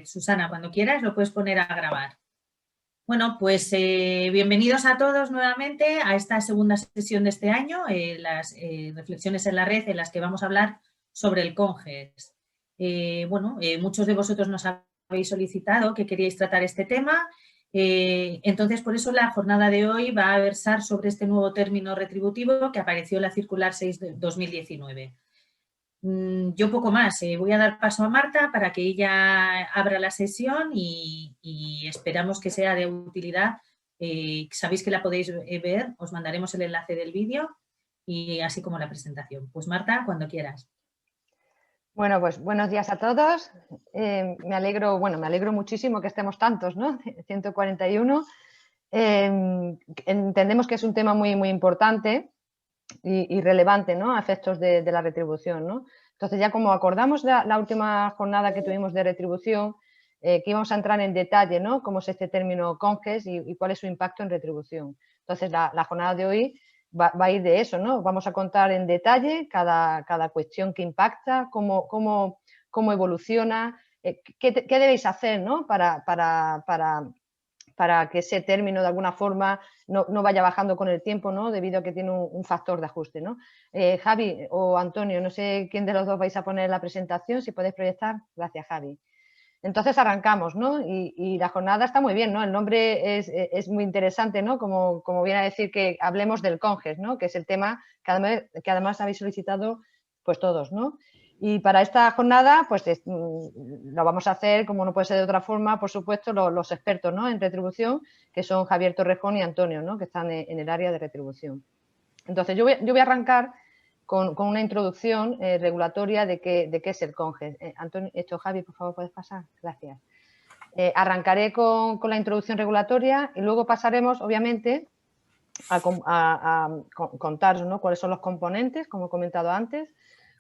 Susana, cuando quieras lo puedes poner a grabar. Bueno, pues bienvenidos a todos nuevamente a esta segunda sesión de este año, las reflexiones en la red en las que vamos a hablar sobre el CONGES. Muchos de vosotros nos habéis solicitado que queríais tratar este tema, entonces por eso la jornada de hoy va a versar sobre este nuevo término retributivo que apareció en la circular 6 de 2019. Yo poco más, voy a dar paso a Marta para que ella abra la sesión y esperamos que sea de utilidad. Sabéis que la podéis ver, os mandaremos el enlace del vídeo y así como la presentación. Pues Marta, cuando quieras. Bueno, pues buenos días a todos. Me alegro muchísimo que estemos tantos, ¿no? 141. Entendemos que es un tema muy, muy importante y relevante, ¿no? A efectos de la retribución, ¿no? Entonces, ya como acordamos la última jornada que tuvimos de retribución, que íbamos a entrar en detalle, ¿no? Cómo es este término CONGES y cuál es su impacto en retribución. Entonces, la jornada de hoy va a ir de eso, ¿no? Vamos a contar en detalle cada cuestión que impacta, cómo evoluciona, qué debéis hacer, ¿no? Para que ese término de alguna forma no vaya bajando con el tiempo, ¿no? Debido a que tiene un factor de ajuste, ¿no? Javi o Antonio, no sé quién de los dos vais a poner la presentación, si podéis proyectar. Gracias, Javi. Entonces arrancamos, ¿no? Y la jornada está muy bien, ¿no? El nombre es muy interesante, ¿no? Como viene a decir que hablemos del CONGES, ¿no? Que es el tema que además habéis solicitado pues todos, ¿no? Y para esta jornada, pues lo vamos a hacer, como no puede ser de otra forma, por supuesto, los expertos, ¿no? En retribución, que son Javier Torrejón y Antonio, ¿no? Que están en el área de retribución. Entonces, yo voy a arrancar con una introducción regulatoria de qué es el CONGES. Antonio, Javi, por favor, ¿puedes pasar? Gracias. Arrancaré con la introducción regulatoria y luego pasaremos, obviamente, a contaros, ¿no? Cuáles son los componentes, como he comentado antes,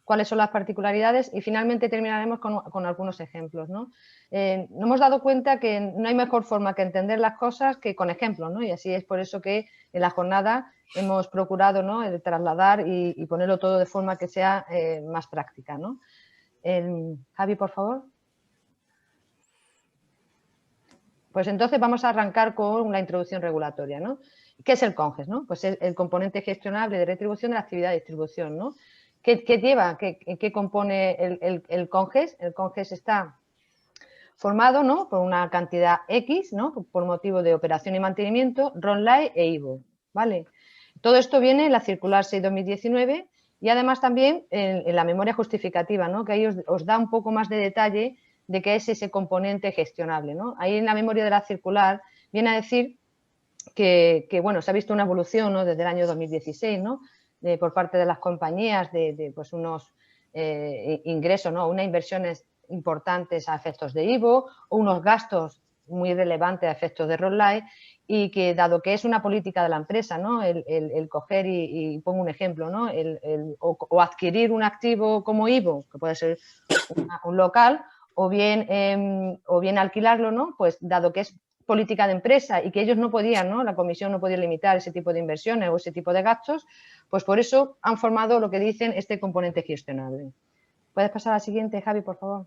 cuáles son las particularidades y finalmente terminaremos con algunos ejemplos, ¿no? Nos hemos dado cuenta que no hay mejor forma que entender las cosas que con ejemplos, ¿no? Y así es por eso que en la jornada hemos procurado, ¿no? El trasladar y ponerlo todo de forma que sea más práctica, ¿no? Javi, por favor. Pues entonces vamos a arrancar con la introducción regulatoria, ¿no? ¿Qué es el CONGES, no? Pues es el componente gestionable de retribución de la actividad de distribución, ¿no? ¿Qué lleva? ¿Qué compone el CONGES? El CONGES está formado, ¿no? Por una cantidad X, ¿no? Por motivo de operación y mantenimiento, RONLAE e IVO, ¿vale? Todo esto viene en la circular 6/2019 y además también en la memoria justificativa, ¿no? Que ahí os da un poco más de detalle de qué es ese componente gestionable, ¿no? Ahí en la memoria de la circular viene a decir que bueno, se ha visto una evolución, ¿no? Desde el año 2016, ¿no? Por parte de las compañías de pues unos ingresos, ¿no? Unas inversiones importantes a efectos de IVO o unos gastos muy relevantes a efectos de RONLAE y que dado que es una política de la empresa, ¿no? El coger y pongo un ejemplo, ¿no? O adquirir un activo como IVO, que puede ser un local, o bien alquilarlo, ¿no? Pues dado que es política de empresa y que ellos no podían, ¿no? La comisión no podía limitar ese tipo de inversiones o ese tipo de gastos, pues por eso han formado lo que dicen este componente gestionable. ¿Puedes pasar a la siguiente, Javi, por favor?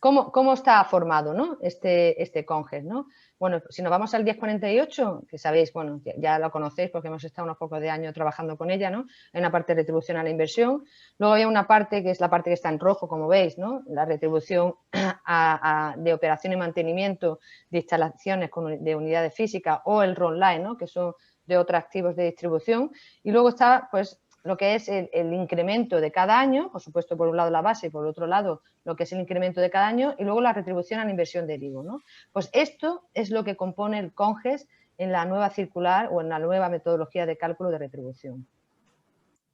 ¿Cómo está formado, ¿no? este CONGES, ¿no? Bueno, si nos vamos al 1048, que sabéis, bueno, ya lo conocéis porque hemos estado unos pocos de años trabajando con ella, ¿no? Hay una parte de retribución a la inversión, luego hay una parte que es la parte que está en rojo, como veis, ¿no? La retribución de operación y mantenimiento de instalaciones de unidades físicas o el RONLAE, ¿no? Que son de otros activos de distribución, y luego está, pues, lo que es el incremento de cada año, por supuesto, por un lado la base y por otro lado lo que es el incremento de cada año y luego la retribución a la inversión del IVO, ¿no? Pues esto es lo que compone el CONGES en la nueva circular o en la nueva metodología de cálculo de retribución.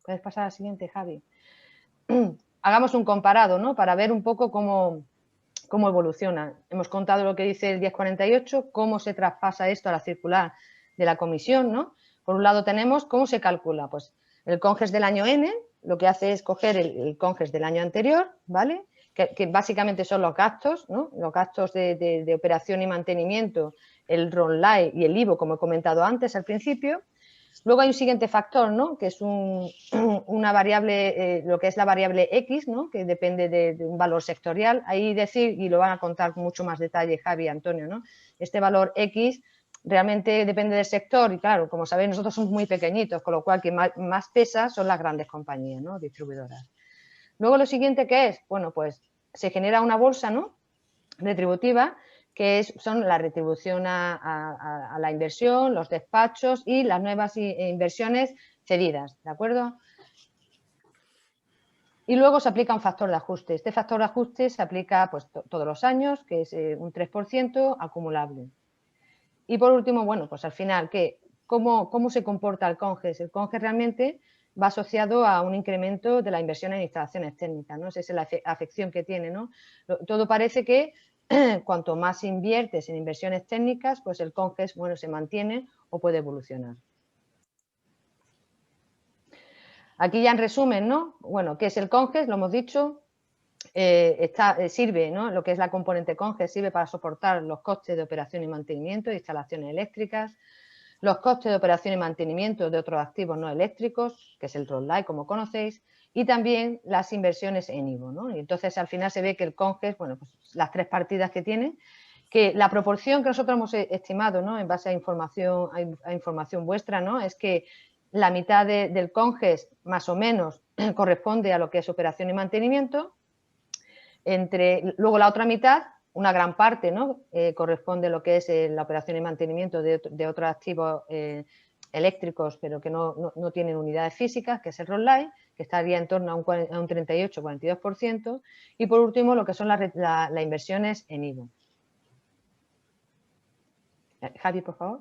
¿Puedes pasar a la siguiente, Javi? Hagamos un comparado, ¿no? Para ver un poco cómo evoluciona. Hemos contado lo que dice el 1048, cómo se traspasa esto a la circular de la comisión, ¿no? Por un lado tenemos cómo se calcula, pues el CONGES del año N lo que hace es coger el CONGES del año anterior, ¿vale? Que básicamente son los gastos, ¿no? Los gastos de operación y mantenimiento, el RONLAE y el IVO, como he comentado antes al principio. Luego hay un siguiente factor, ¿no? Que es una variable, lo que es la variable X, ¿no? Que depende de un valor sectorial. Ahí decir, y lo van a contar con mucho más detalle Javi y Antonio, ¿no? Este valor X realmente depende del sector y claro, como sabéis, nosotros somos muy pequeñitos, con lo cual quien más pesa son las grandes compañías, ¿no? Distribuidoras. Luego lo siguiente que es, bueno, pues se genera una bolsa, ¿no? Retributiva, que son la retribución a la inversión, los despachos y las nuevas inversiones cedidas, ¿de acuerdo? Y luego se aplica un factor de ajuste. Este factor de ajuste se aplica pues, todos los años, que es un 3% acumulable. Y por último, bueno, pues al final, ¿cómo se comporta el CONGES? El CONGES realmente va asociado a un incremento de la inversión en instalaciones técnicas, ¿no? Esa es la afección que tiene, ¿no? Todo parece que cuanto más inviertes en inversiones técnicas, pues el CONGES, bueno, se mantiene o puede evolucionar. Aquí ya en resumen, ¿no? Bueno, ¿qué es el CONGES? Lo hemos dicho. Sirve, ¿no? Lo que es la componente CONGES sirve para soportar los costes de operación y mantenimiento de instalaciones eléctricas, los costes de operación y mantenimiento de otros activos no eléctricos, que es el ROLLY, como conocéis, y también las inversiones en IVO, ¿no? Y entonces al final se ve que el CONGES, bueno, pues las tres partidas que tiene, que la proporción que nosotros hemos estimado, ¿no? En base a información vuestra, ¿no? Es que la mitad del CONGES más o menos corresponde a lo que es operación y mantenimiento. Luego la otra mitad, una gran parte, ¿no? Corresponde a lo que es la operación y mantenimiento de otros activos eléctricos, pero que no tienen unidades físicas, que es el ROLLY, que estaría en torno a un 38-42%. Y por último, lo que son las inversiones en IVO. Javi, por favor.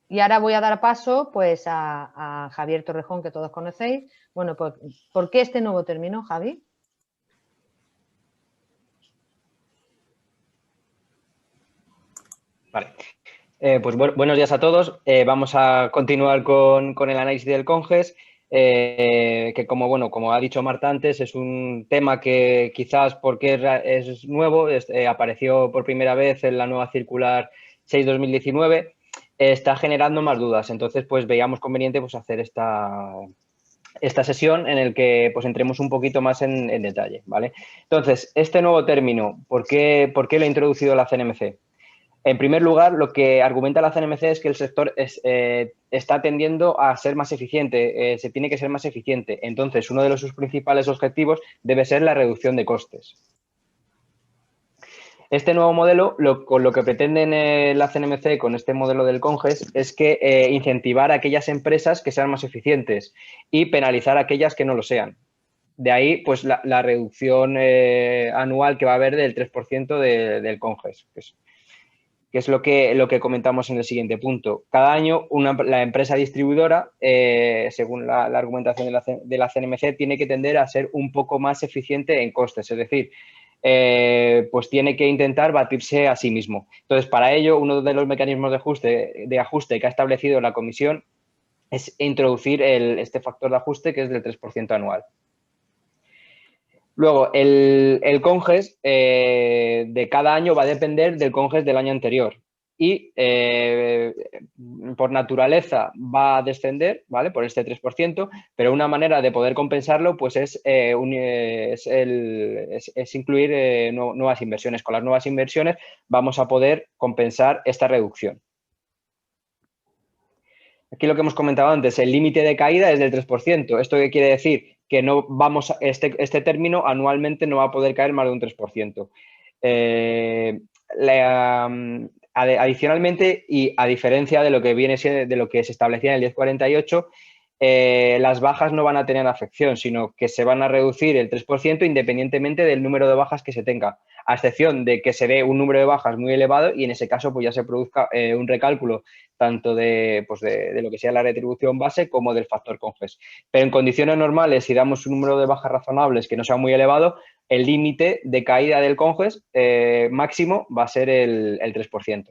Y ahora voy a dar paso pues, a Javier Torrejón, que todos conocéis. Bueno, pues, ¿por qué este nuevo término, Javi? Vale. Pues buenos días a todos. Vamos a continuar con el análisis del CONGES, que como ha dicho Marta antes, es un tema que quizás porque es nuevo, apareció por primera vez en la nueva circular 6/2019, está generando más dudas. Entonces, pues veíamos conveniente pues, hacer esta sesión en el que pues entremos un poquito más en detalle, ¿vale? Entonces, este nuevo término, ¿por qué lo ha introducido la CNMC? En primer lugar, lo que argumenta la CNMC es que el sector está tendiendo a ser más eficiente, se tiene que ser más eficiente. Entonces, uno de sus principales objetivos debe ser la reducción de costes. Este nuevo modelo, con lo que pretenden la CNMC con este modelo del CONGES, es que incentivar a aquellas empresas que sean más eficientes y penalizar a aquellas que no lo sean. De ahí, pues, la reducción anual que va a haber del 3% del CONGES, que es lo que comentamos en el siguiente punto. Cada año la empresa distribuidora, según la argumentación de la CNMC, tiene que tender a ser un poco más eficiente en costes, es decir, pues tiene que intentar batirse a sí mismo. Entonces, para ello, uno de los mecanismos de ajuste que ha establecido la Comisión es introducir este factor de ajuste, que es del 3% anual. Luego, el CONGES de cada año va a depender del CONGES del año anterior y por naturaleza va a descender, ¿vale? Por este 3%, pero una manera de poder compensarlo pues es incluir nuevas inversiones. Con las nuevas inversiones vamos a poder compensar esta reducción. Aquí lo que hemos comentado antes, el límite de caída es del 3%. ¿Esto qué quiere decir? Que no vamos este término anualmente no va a poder caer más de un 3%. Adicionalmente, y a diferencia de lo que viene siendo, de lo que se establecía en el 1048, las bajas no van a tener afección, sino que se van a reducir el 3% independientemente del número de bajas que se tenga, a excepción de que se dé un número de bajas muy elevado y en ese caso pues ya se produzca un recálculo tanto de lo que sea la retribución base como del factor CONGES. Pero en condiciones normales, si damos un número de bajas razonables que no sea muy elevado, el límite de caída del CONGES máximo va a ser el 3%.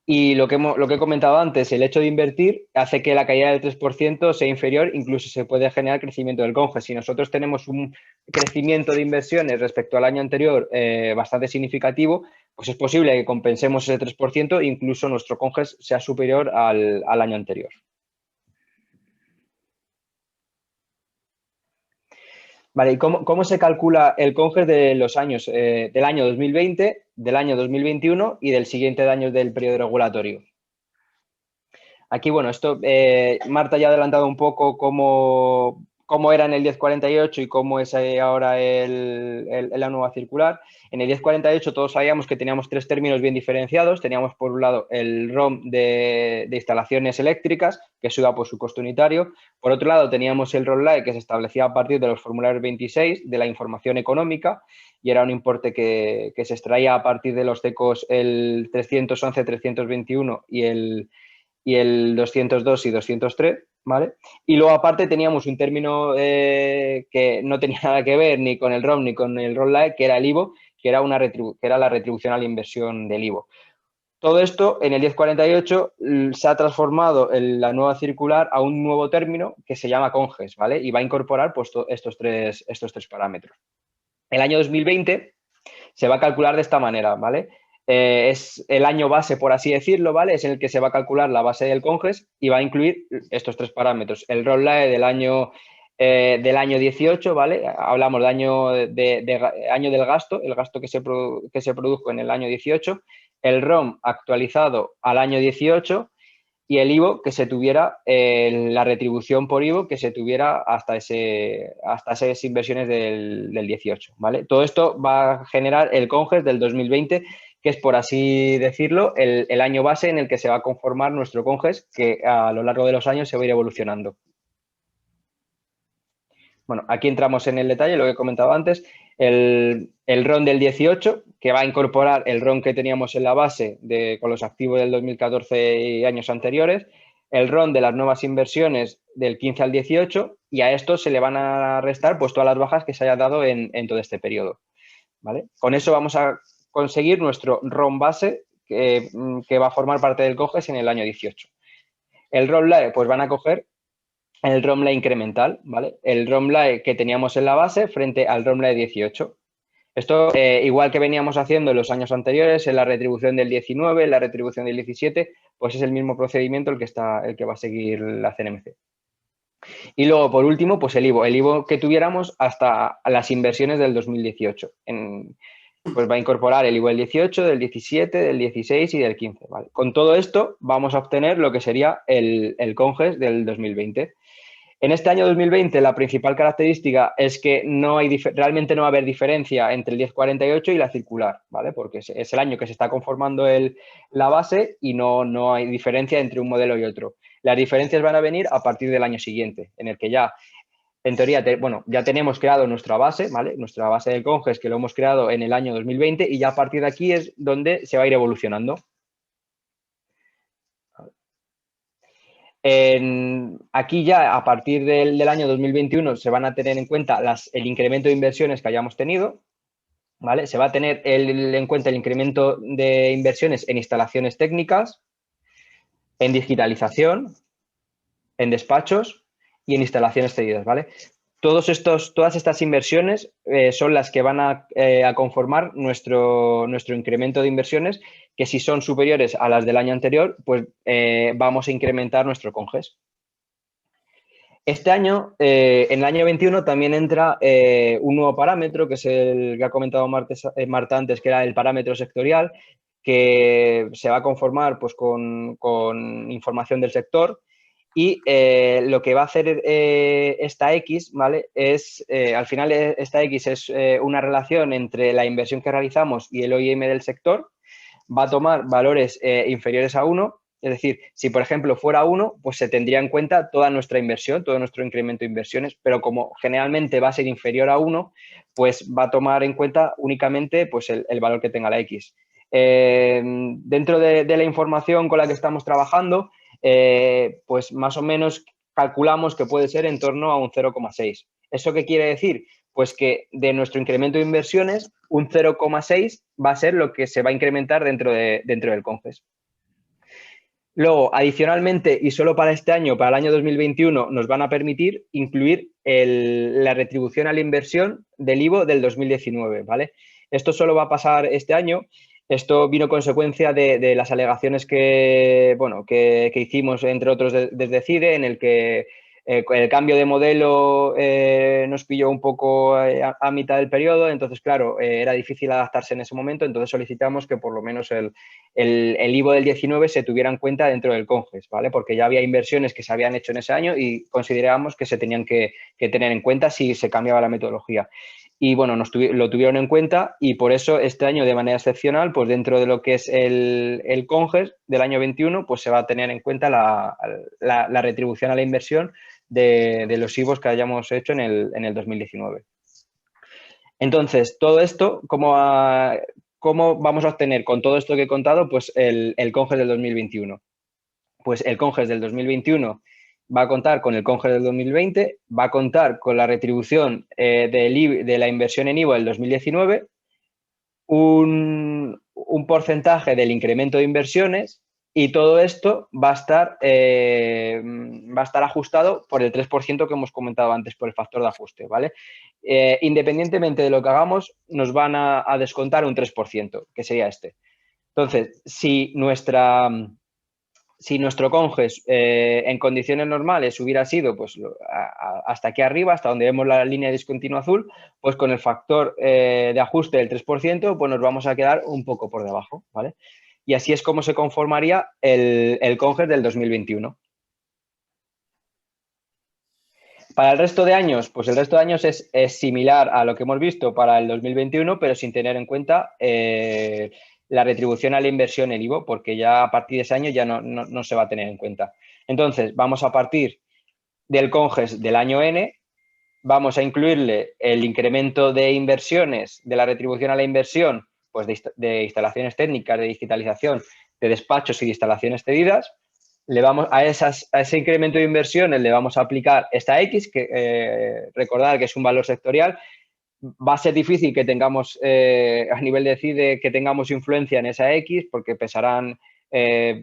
Y lo que he comentado antes, el hecho de invertir hace que la caída del 3% sea inferior, incluso se puede generar crecimiento del CONGES. Si nosotros tenemos un crecimiento de inversiones respecto al año anterior bastante significativo, pues es posible que compensemos ese 3%, incluso nuestro CONGES sea superior al año anterior. Vale, ¿y cómo se calcula el CONGES de los años del año 2020, del año 2021 y del siguiente año del periodo regulatorio? Aquí, bueno, esto Marta ya ha adelantado un poco cómo era en el 1048 y cómo es ahora la nueva circular. En el 1048 todos sabíamos que teníamos tres términos bien diferenciados. Teníamos, por un lado, el ROM de instalaciones eléctricas, que eso iba por su costo unitario. Por otro lado, teníamos el ROM-LAE, que se establecía a partir de los formularios 26 de la información económica, y era un importe que se extraía a partir de los CECOS el 311, 321 y el 202 y 203, ¿vale? Y luego aparte teníamos un término que no tenía nada que ver ni con el ROM ni con el ROM-LAE, que era el IVO, que era la retribución a la inversión del IVO. Todo esto en el 1048 se ha transformado en la nueva circular a un nuevo término que se llama CONGES, ¿vale? Y va a incorporar pues, estos tres parámetros. El año 2020 se va a calcular de esta manera, ¿vale? Es el año base, por así decirlo, ¿vale? Es en el que se va a calcular la base del CONGES y va a incluir estos tres parámetros. El ROM-LAE del año 18, ¿vale? Hablamos de año del gasto, el gasto que se produjo en el año 18, el ROM actualizado al año 18 y el IVO que se tuviera, la retribución por IVO que se tuviera hasta esas inversiones del 18, ¿vale? Todo esto va a generar el CONGES del 2020, que es, por así decirlo, el año base en el que se va a conformar nuestro CONGES, que a lo largo de los años se va a ir evolucionando. Bueno, aquí entramos en el detalle, lo que he comentado antes, el RON del 18, que va a incorporar el RON que teníamos en la base con los activos del 2014 y años anteriores, el RON de las nuevas inversiones del 15 al 18, y a esto se le van a restar pues, todas las bajas que se hayan dado en todo este periodo, ¿vale? Con eso vamos a conseguir nuestro RON base que va a formar parte del COGES en el año 18. El RON-LAE, pues van a coger el ROM-LAE incremental, ¿vale? El ROM-LAE que teníamos en la base frente al ROM-LAE 18. Esto, igual que veníamos haciendo en los años anteriores, en la retribución del 19, en la retribución del 17, pues es el mismo procedimiento el que va a seguir la CNMC. Y luego, por último, pues el IVO que tuviéramos hasta las inversiones del 2018. Pues va a incorporar el IVO del 18, del 17, del 16 y del 15, ¿vale? Con todo esto vamos a obtener lo que sería el CONGES del 2020. En este año 2020 la principal característica es que realmente no va a haber diferencia entre el 1048 y la circular, ¿vale? Porque es el año que se está conformando la base y no hay diferencia entre un modelo y otro. Las diferencias van a venir a partir del año siguiente, en el que ya, en teoría, ya tenemos creado nuestra base, ¿vale? Nuestra base del CONGES, que lo hemos creado en el año 2020 y ya a partir de aquí es donde se va a ir evolucionando. Aquí ya a partir del año 2021 se van a tener en cuenta el incremento de inversiones que hayamos tenido, ¿vale? Se va a tener en cuenta el incremento de inversiones en instalaciones técnicas, en digitalización, en despachos y en instalaciones cedidas, ¿vale? Todas estas inversiones son las que van a conformar nuestro incremento de inversiones, que si son superiores a las del año anterior, pues vamos a incrementar nuestro CONGES. Este año, en el año 21, también entra un nuevo parámetro, que es el que ha comentado Marta antes, que era el parámetro sectorial, que se va a conformar pues, con información del sector. Y lo que va a hacer esta X, ¿vale? Al final esta X es una relación entre la inversión que realizamos y el OIM del sector. Va a tomar valores inferiores a 1. Es decir, si por ejemplo fuera 1, pues se tendría en cuenta toda nuestra inversión, todo nuestro incremento de inversiones, pero como generalmente va a ser inferior a 1, pues va a tomar en cuenta únicamente pues, el valor que tenga la X. Dentro de la información con la que estamos trabajando, pues más o menos calculamos que puede ser en torno a un 0,6. ¿Eso qué quiere decir? Pues que de nuestro incremento de inversiones, un 0,6 va a ser lo que se va a incrementar dentro del CONGES. Luego, adicionalmente, y solo para este año, para el año 2021, nos van a permitir incluir la retribución a la inversión del IVO del 2019, ¿vale? Esto solo va a pasar este año Esto vino consecuencia de las alegaciones que, bueno, que hicimos, entre otros, desde CIDE, en el que el cambio de modelo nos pilló un poco a mitad del periodo, entonces, claro, era difícil adaptarse en ese momento, entonces solicitamos que por lo menos el IVO del 19 se tuviera en cuenta dentro del CONGES, ¿vale? Porque ya había inversiones que se habían hecho en ese año y considerábamos que se tenían que tener en cuenta si se cambiaba la metodología. Y bueno, lo tuvieron en cuenta y por eso este año de manera excepcional, pues dentro de lo que es el CONGES del año 21, pues se va a tener en cuenta la retribución a la inversión de los IVOs que hayamos hecho en el 2019. Entonces, todo esto, ¿cómo vamos a obtener con todo esto que he contado? Pues el CONGES del 2021. Pues el CONGES del 2021 va a contar con el CONGES del 2020, va a contar con la retribución de la inversión en IVA del 2019, un porcentaje del incremento de inversiones y todo esto va a estar ajustado por el 3% que hemos comentado antes, por el factor de ajuste, ¿vale? Independientemente de lo que hagamos, nos van a descontar un 3%, que sería este. Entonces, si nuestro CONGES en condiciones normales hubiera sido pues, hasta aquí arriba, hasta donde vemos la línea de discontinuo azul, pues con el factor de ajuste del 3%, pues nos vamos a quedar un poco por debajo, ¿vale? Y así es como se conformaría el CONGES del 2021. Para el resto de años, pues el resto de años es similar a lo que hemos visto para el 2021, pero sin tener en cuenta la retribución a la inversión en IVO, porque ya a partir de ese año ya no se va a tener en cuenta. Entonces, vamos a partir del CONGES del año N, vamos a incluirle el incremento de inversiones, de la retribución a la inversión, pues de instalaciones técnicas, de digitalización, de despachos y de instalaciones cedidas. Le vamos a ese incremento de inversiones le vamos a aplicar esta X, que recordar que es un valor sectorial. Va a ser difícil que tengamos, a nivel de CIDE, que tengamos influencia en esa X, porque pesarán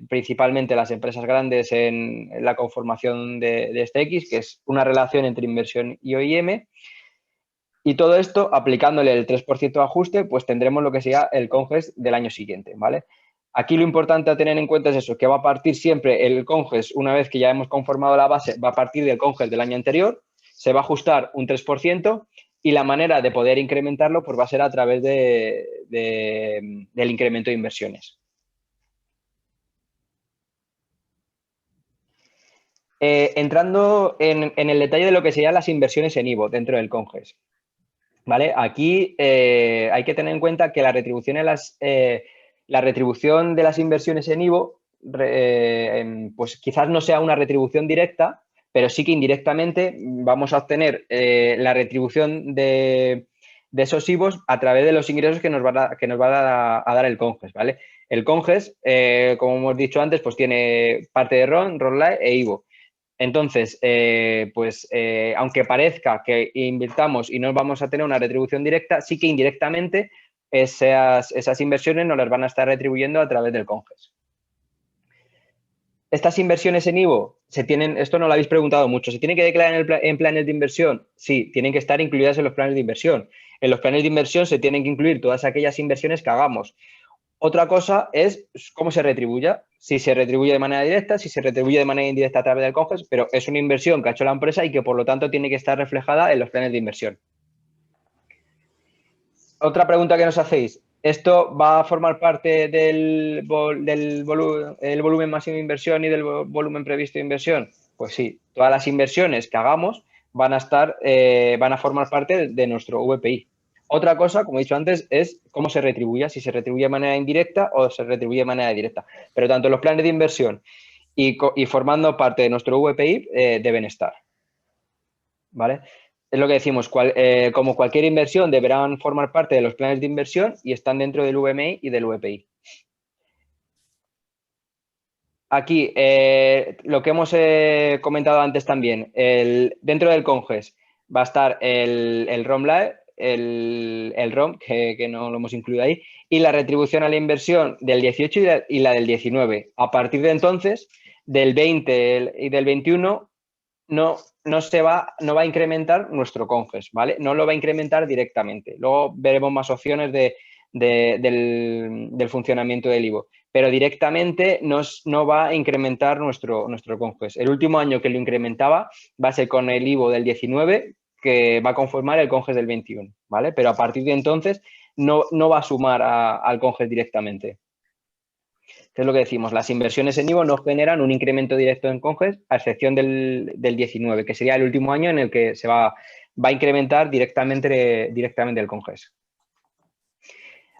principalmente las empresas grandes en la conformación de este X, que es una relación entre inversión y OIM. Y todo esto, aplicándole el 3% de ajuste, pues tendremos lo que sea el CONGES del año siguiente, ¿vale? Aquí lo importante a tener en cuenta es eso, que va a partir siempre el CONGES, una vez que ya hemos conformado la base, va a partir del CONGES del año anterior, se va a ajustar un 3% y la manera de poder incrementarlo pues va a ser a través del incremento de inversiones. Entrando en el detalle de lo que serían las inversiones en IVO dentro del CONGES, ¿vale? Aquí hay que tener en cuenta que la retribución de las inversiones en IVO, pues quizás no sea una retribución directa, pero sí que indirectamente vamos a obtener la retribución de esos IVOs a través de los ingresos que nos va a dar el CONGES, ¿vale? El CONGES, como hemos dicho antes, pues tiene parte de RON, RONLAE e IVO. Entonces, aunque parezca que invirtamos y no vamos a tener una retribución directa, sí que indirectamente esas inversiones nos las van a estar retribuyendo a través del CONGES. Estas inversiones en IVO, esto no lo habéis preguntado mucho, ¿se tienen que declarar en planes de inversión? Sí, tienen que estar incluidas en los planes de inversión. En los planes de inversión se tienen que incluir todas aquellas inversiones que hagamos. Otra cosa es cómo se retribuya, si se retribuye de manera directa, si se retribuye de manera indirecta a través del CONGES, pero es una inversión que ha hecho la empresa y que por lo tanto tiene que estar reflejada en los planes de inversión. Otra pregunta que nos hacéis, ¿esto va a formar parte del volumen máximo de inversión y del volumen previsto de inversión? Pues sí, todas las inversiones que hagamos van a formar parte de nuestro VPI. Otra cosa, como he dicho antes, es cómo se retribuye, si se retribuye de manera indirecta o se retribuye de manera directa. Pero tanto los planes de inversión y formando parte de nuestro VPI deben estar, ¿vale? Es lo que decimos, como cualquier inversión deberán formar parte de los planes de inversión y están dentro del VMI y del VPI. Aquí, lo que hemos comentado antes también, dentro del CONGES va a estar el ROMLAE, el ROM, que no lo hemos incluido ahí, y la retribución a la inversión del 18 y la del 19. A partir de entonces, del 20 y del 21, no va a incrementar nuestro CONGES, ¿vale? No lo va a incrementar directamente. Luego veremos más opciones de del funcionamiento del IVO, pero directamente no va a incrementar nuestro CONGES. El último año que lo incrementaba va a ser con el IVO del 19, que va a conformar el CONGES del 21, ¿vale? Pero a partir de entonces no va a sumar al CONGES directamente. ¿Qué es lo que decimos? Las inversiones en IVO no generan un incremento directo en CONGES, a excepción del 19, que sería el último año en el que se va a incrementar directamente el CONGES.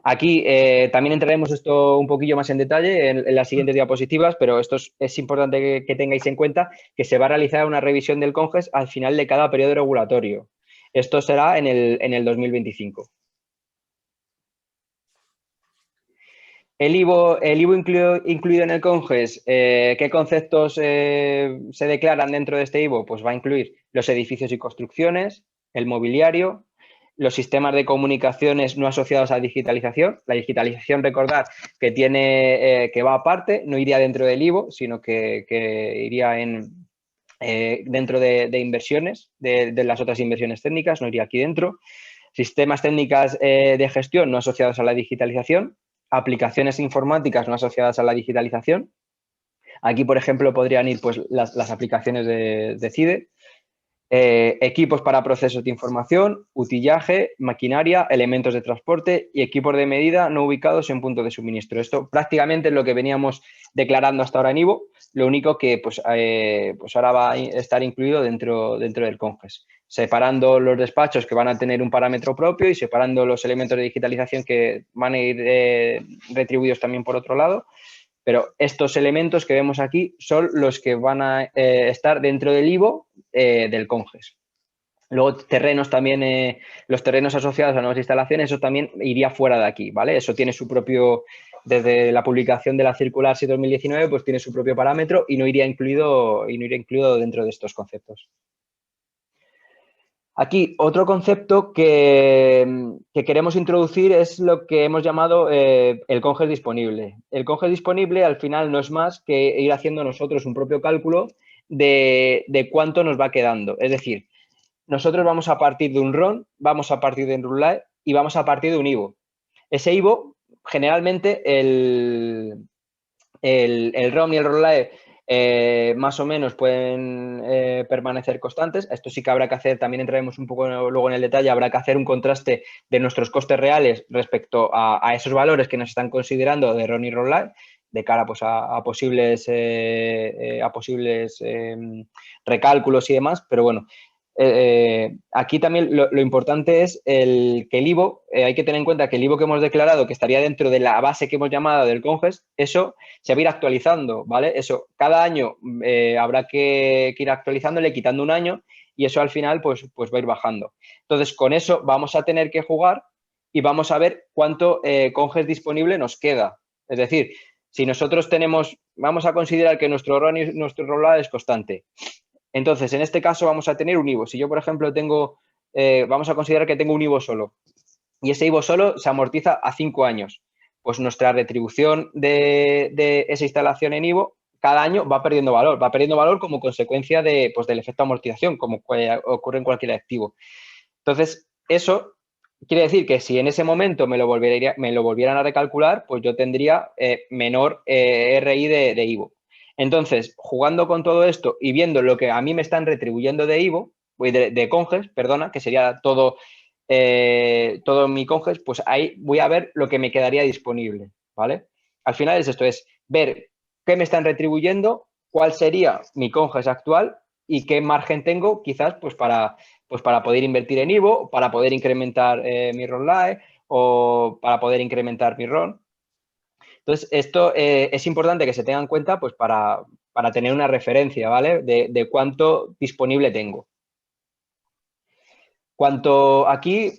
Aquí también entraremos esto un poquillo más en detalle en las siguientes diapositivas, pero esto es importante que tengáis en cuenta que se va a realizar una revisión del CONGES al final de cada periodo regulatorio. Esto será en el 2025. El IVO incluido en el CONGES, ¿qué conceptos se declaran dentro de este IVO? Pues va a incluir los edificios y construcciones, el mobiliario, los sistemas de comunicaciones no asociados a digitalización. La digitalización, recordad, que va aparte, no iría dentro del IVO, sino que iría dentro de inversiones, de las otras inversiones técnicas, no iría aquí dentro. Sistemas técnicas de gestión no asociados a la digitalización. Aplicaciones informáticas no asociadas a la digitalización. Aquí, por ejemplo, podrían ir pues, las aplicaciones de CIDE. Equipos para procesos de información, utillaje, maquinaria, elementos de transporte y equipos de medida no ubicados en punto de suministro. Esto prácticamente es lo que veníamos declarando hasta ahora en IVO, lo único que pues ahora va a estar incluido dentro del CONGES, separando los despachos que van a tener un parámetro propio y separando los elementos de digitalización que van a ir retribuidos también por otro lado. Pero estos elementos que vemos aquí son los que van a estar dentro del IVO del CONGES. Luego, terrenos también, los terrenos asociados a nuevas instalaciones, eso también iría fuera de aquí, ¿vale? Eso tiene su propio, desde la publicación de la circular 6/2019, pues tiene su propio parámetro y no iría incluido dentro de estos conceptos. Aquí, otro concepto que queremos introducir es lo que hemos llamado el CONGES disponible. El CONGES disponible, al final, no es más que ir haciendo nosotros un propio cálculo de cuánto nos va quedando. Es decir, nosotros vamos a partir de un RON, vamos a partir de un RULAE y vamos a partir de un IVO. Ese IVO, generalmente, el RON y el RULAE más o menos pueden permanecer constantes. Esto sí que habrá que hacer, también entraremos un poco luego en el detalle, habrá que hacer un contraste de nuestros costes reales respecto a esos valores que nos están considerando de RON y RULAE de cara pues, a posibles recálculos y demás, pero bueno, aquí también lo importante es que el IVO, hay que tener en cuenta que el IVO que hemos declarado, que estaría dentro de la base que hemos llamado del CONGES, eso se va a ir actualizando, ¿vale? Eso cada año habrá que ir actualizándole, quitando un año y eso al final pues va a ir bajando. Entonces, con eso vamos a tener que jugar y vamos a ver cuánto CONGES disponible nos queda. Es decir, si nosotros vamos a considerar que nuestro RON y nuestro ROLAE es constante. Entonces, en este caso vamos a tener un IVO. Si yo, por ejemplo, vamos a considerar que tengo un IVO solo y ese IVO solo se amortiza a 5 años, pues nuestra retribución de esa instalación en IVO cada año va perdiendo valor como consecuencia del efecto amortización, como ocurre en cualquier activo. Entonces, eso quiere decir que si en ese momento me lo volvieran a recalcular, pues yo tendría menor RI de IVO. Entonces, jugando con todo esto y viendo lo que a mí me están retribuyendo de IVO, de CONGES, perdona, que sería todo mi CONGES, pues ahí voy a ver lo que me quedaría disponible, ¿vale? Al final es esto, es ver qué me están retribuyendo, cuál sería mi CONGES actual y qué margen tengo quizás pues para poder invertir en IVO, para poder incrementar mi ROLAE o para poder incrementar mi RON. Entonces, esto es importante que se tenga en cuenta pues, para tener una referencia, ¿vale? De cuánto disponible tengo. Cuanto aquí,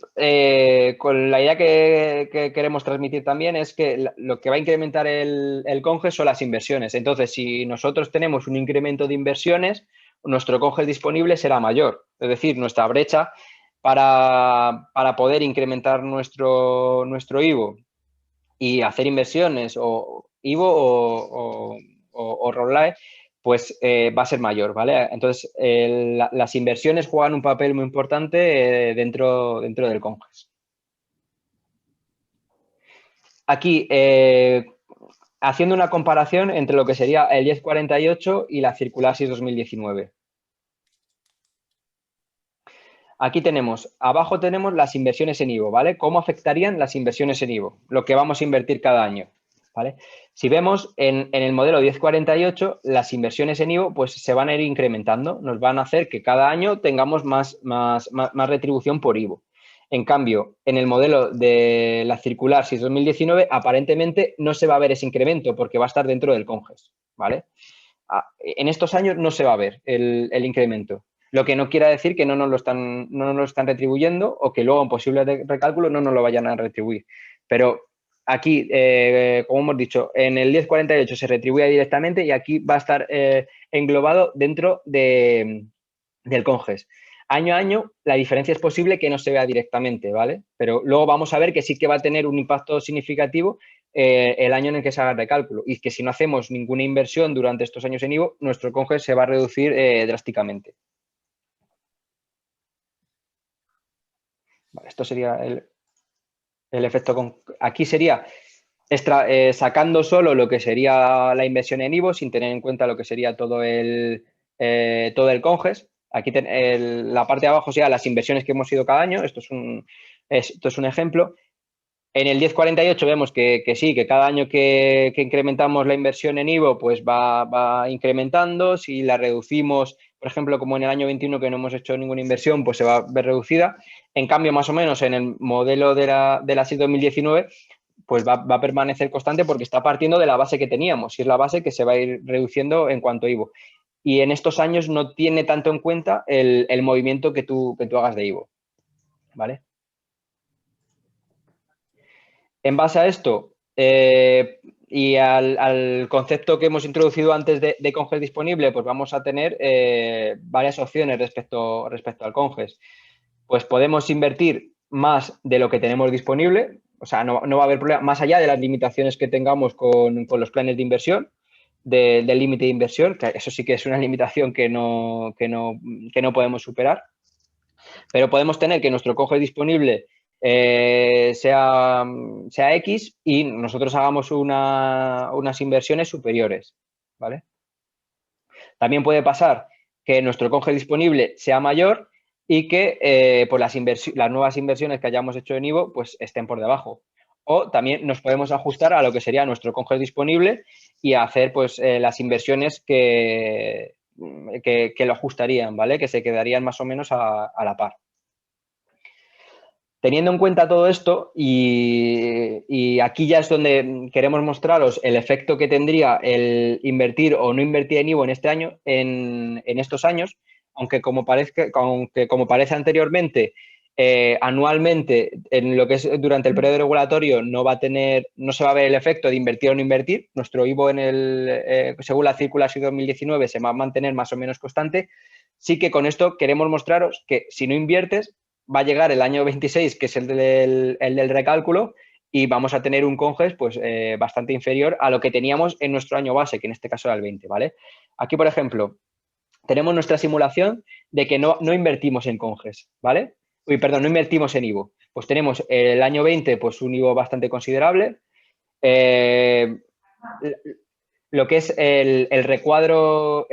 con la idea que queremos transmitir también es que lo que va a incrementar el CONGES son las inversiones. Entonces, si nosotros tenemos un incremento de inversiones, nuestro CONGES disponible será mayor. Es decir, nuestra brecha para poder incrementar nuestro IVO y hacer inversiones o IVO o ROLAE, pues va a ser mayor, ¿vale? Entonces, las inversiones juegan un papel muy importante dentro del CONGES. aquí, haciendo una comparación entre lo que sería el 1048 y la circular 6/2019. Aquí tenemos, abajo tenemos las inversiones en IVO, ¿vale? ¿Cómo afectarían las inversiones en IVO? Lo que vamos a invertir cada año, ¿vale? Si vemos en el modelo 1048, las inversiones en IVO pues se van a ir incrementando, nos van a hacer que cada año tengamos más retribución por IVO. En cambio, en el modelo de la circular 6/2019, aparentemente no se va a ver ese incremento porque va a estar dentro del CONGES, ¿vale? En estos años no se va a ver el incremento. Lo que no quiere decir que no nos lo están retribuyendo o que luego en posible recálculo no nos lo vayan a retribuir. Pero aquí, como hemos dicho, en el 1048 se retribuye directamente y aquí va a estar englobado dentro del CONGES. Año a año, la diferencia es posible que no se vea directamente, ¿vale? Pero luego vamos a ver que sí que va a tener un impacto significativo el año en el que se haga el recálculo y que si no hacemos ninguna inversión durante estos años en IVO, nuestro CONGES se va a reducir drásticamente. Vale, esto sería el efecto. Aquí sería sacando solo lo que sería la inversión en IVO sin tener en cuenta lo que sería todo el CONGES. Aquí la parte de abajo sería las inversiones que hemos ido cada año. Esto es un ejemplo. En el 1048 vemos que sí, que cada año que incrementamos la inversión en IVO, pues va incrementando. Si la reducimos, por ejemplo, como en el año 21 que no hemos hecho ninguna inversión, pues se va a ver reducida. En cambio, más o menos en el modelo de la SIC 2019, pues va a permanecer constante porque está partiendo de la base que teníamos y es la base que se va a ir reduciendo en cuanto a IVO. Y en estos años no tiene tanto en cuenta el movimiento que tú hagas de IVO, ¿vale? En base a esto y al concepto que hemos introducido antes de CONGES disponible, pues vamos a tener varias opciones respecto al CONGES. Pues podemos invertir más de lo que tenemos disponible, o sea, no va a haber problema, más allá de las limitaciones que tengamos con los planes de inversión, del límite de inversión, que eso sí que es una limitación que no podemos superar, pero podemos tener que nuestro CONGES disponible sea X y nosotros hagamos unas inversiones superiores, ¿vale? También puede pasar que nuestro CONGES disponible sea mayor y que pues las nuevas inversiones que hayamos hecho en IVO pues estén por debajo. O también nos podemos ajustar a lo que sería nuestro CONGES disponible y hacer pues las inversiones que lo ajustarían, ¿vale? Que se quedarían más o menos a la par. Teniendo en cuenta todo esto, y aquí ya es donde queremos mostraros el efecto que tendría el invertir o no invertir en IVO en este año, en estos años, aunque como parece anteriormente, anualmente, en lo que es durante el periodo regulatorio, no se va a ver el efecto de invertir o no invertir. Nuestro IVO según la circular 2019 se va a mantener más o menos constante. Sí que con esto queremos mostraros que si no inviertes, va a llegar el año 26, que es el del recálculo, y vamos a tener un CONGES pues, bastante inferior a lo que teníamos en nuestro año base, que en este caso era el 20, ¿vale? Aquí, por ejemplo, tenemos nuestra simulación de que no invertimos en CONGES, ¿vale? No invertimos en IVO. Pues tenemos el año 20, pues un IVO bastante considerable. Lo que es el recuadro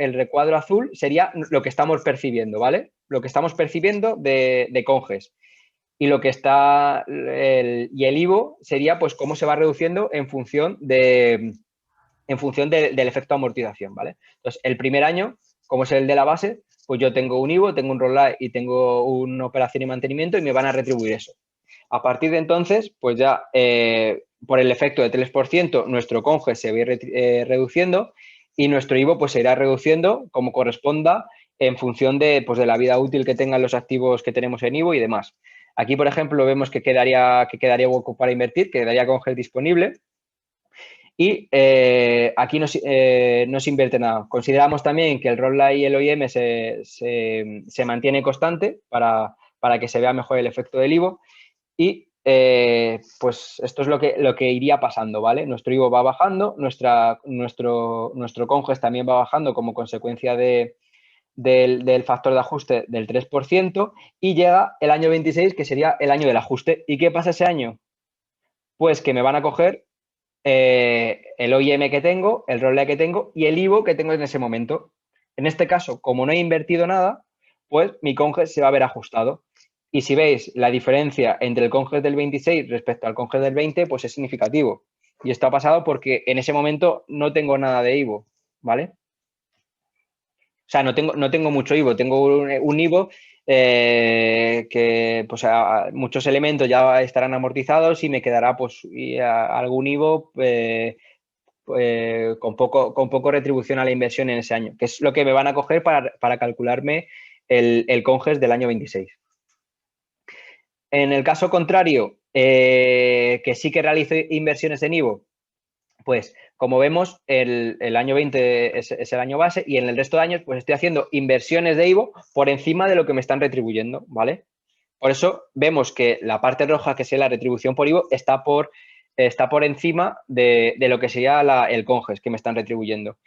azul sería lo que estamos percibiendo, ¿vale? Lo que estamos percibiendo de CONGES. Y lo que está y el IVO sería pues cómo se va reduciendo en función del efecto amortización, ¿vale? Entonces, el primer año, como es el de la base, pues yo tengo un IVO, tengo un roll y tengo una operación y mantenimiento y me van a retribuir eso. A partir de entonces, pues ya por el efecto de 3%, nuestro CONGES se va a ir reduciendo y nuestro IVO pues se irá reduciendo como corresponda en función de la vida útil que tengan los activos que tenemos en IVO y demás. Aquí, por ejemplo, vemos que quedaría hueco para invertir, quedaría CONGES disponible y aquí no se invierte nada. Consideramos también que el ROLA y el OIM se mantiene constante para que se vea mejor el efecto del IVO y pues esto es lo que iría pasando, ¿vale? Nuestro IVO va bajando, nuestro CONGES también va bajando como consecuencia del factor de ajuste del 3% y llega el año 26, que sería el año del ajuste. ¿Y qué pasa ese año? pues que me van a coger el OIM que tengo, el ROLLAE que tengo y el IVO que tengo en ese momento. En este caso, como no he invertido nada, pues mi CONGES se va a ver ajustado. Y si veis la diferencia entre el CONGES del 26 respecto al CONGES del 20, pues es significativo. Y esto ha pasado porque en ese momento no tengo nada de IVO, ¿vale? O sea, no tengo mucho IVO, tengo un IVO que pues muchos elementos ya estarán amortizados y me quedará pues algún IVO con poco retribución a la inversión en ese año, que es lo que me van a coger para calcularme el CONGES del año 26. En el caso contrario, que sí que realice inversiones en IVO, pues como vemos, el año 20 es el año base y en el resto de años pues estoy haciendo inversiones de IVO por encima de lo que me están retribuyendo, ¿vale? Por eso vemos que la parte roja, que es la retribución por IVO, está por encima de lo que sería el CONGES que me están retribuyendo.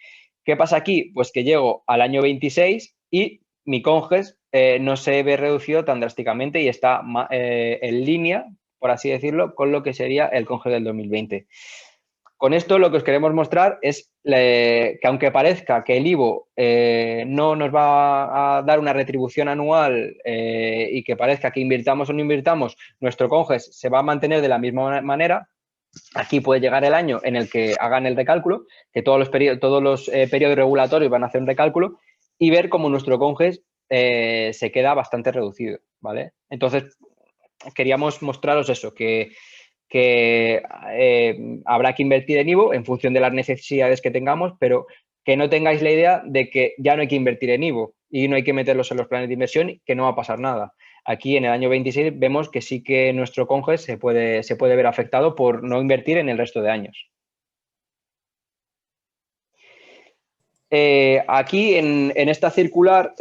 ¿Qué pasa aquí? Pues que llego al año 26 y mi CONGES no se ve reducido tan drásticamente y está en línea, por así decirlo, con lo que sería el CONGES del 2020. Con esto lo que os queremos mostrar es que aunque parezca que el IVO no nos va a dar una retribución anual y que parezca que invirtamos o no invirtamos, nuestro CONGES se va a mantener de la misma manera. Aquí puede llegar el año en el que hagan el recálculo, que todos los periodos regulatorios van a hacer un recálculo y ver cómo nuestro CONGES se queda bastante reducido, ¿vale? Entonces, queríamos mostraros eso, que habrá que invertir en IVO en función de las necesidades que tengamos, pero que no tengáis la idea de que ya no hay que invertir en IVO y no hay que meterlos en los planes de inversión, que no va a pasar nada. Aquí en el año 26 vemos que sí que nuestro CONGES se puede ver afectado por no invertir en el resto de años. Aquí en esta circular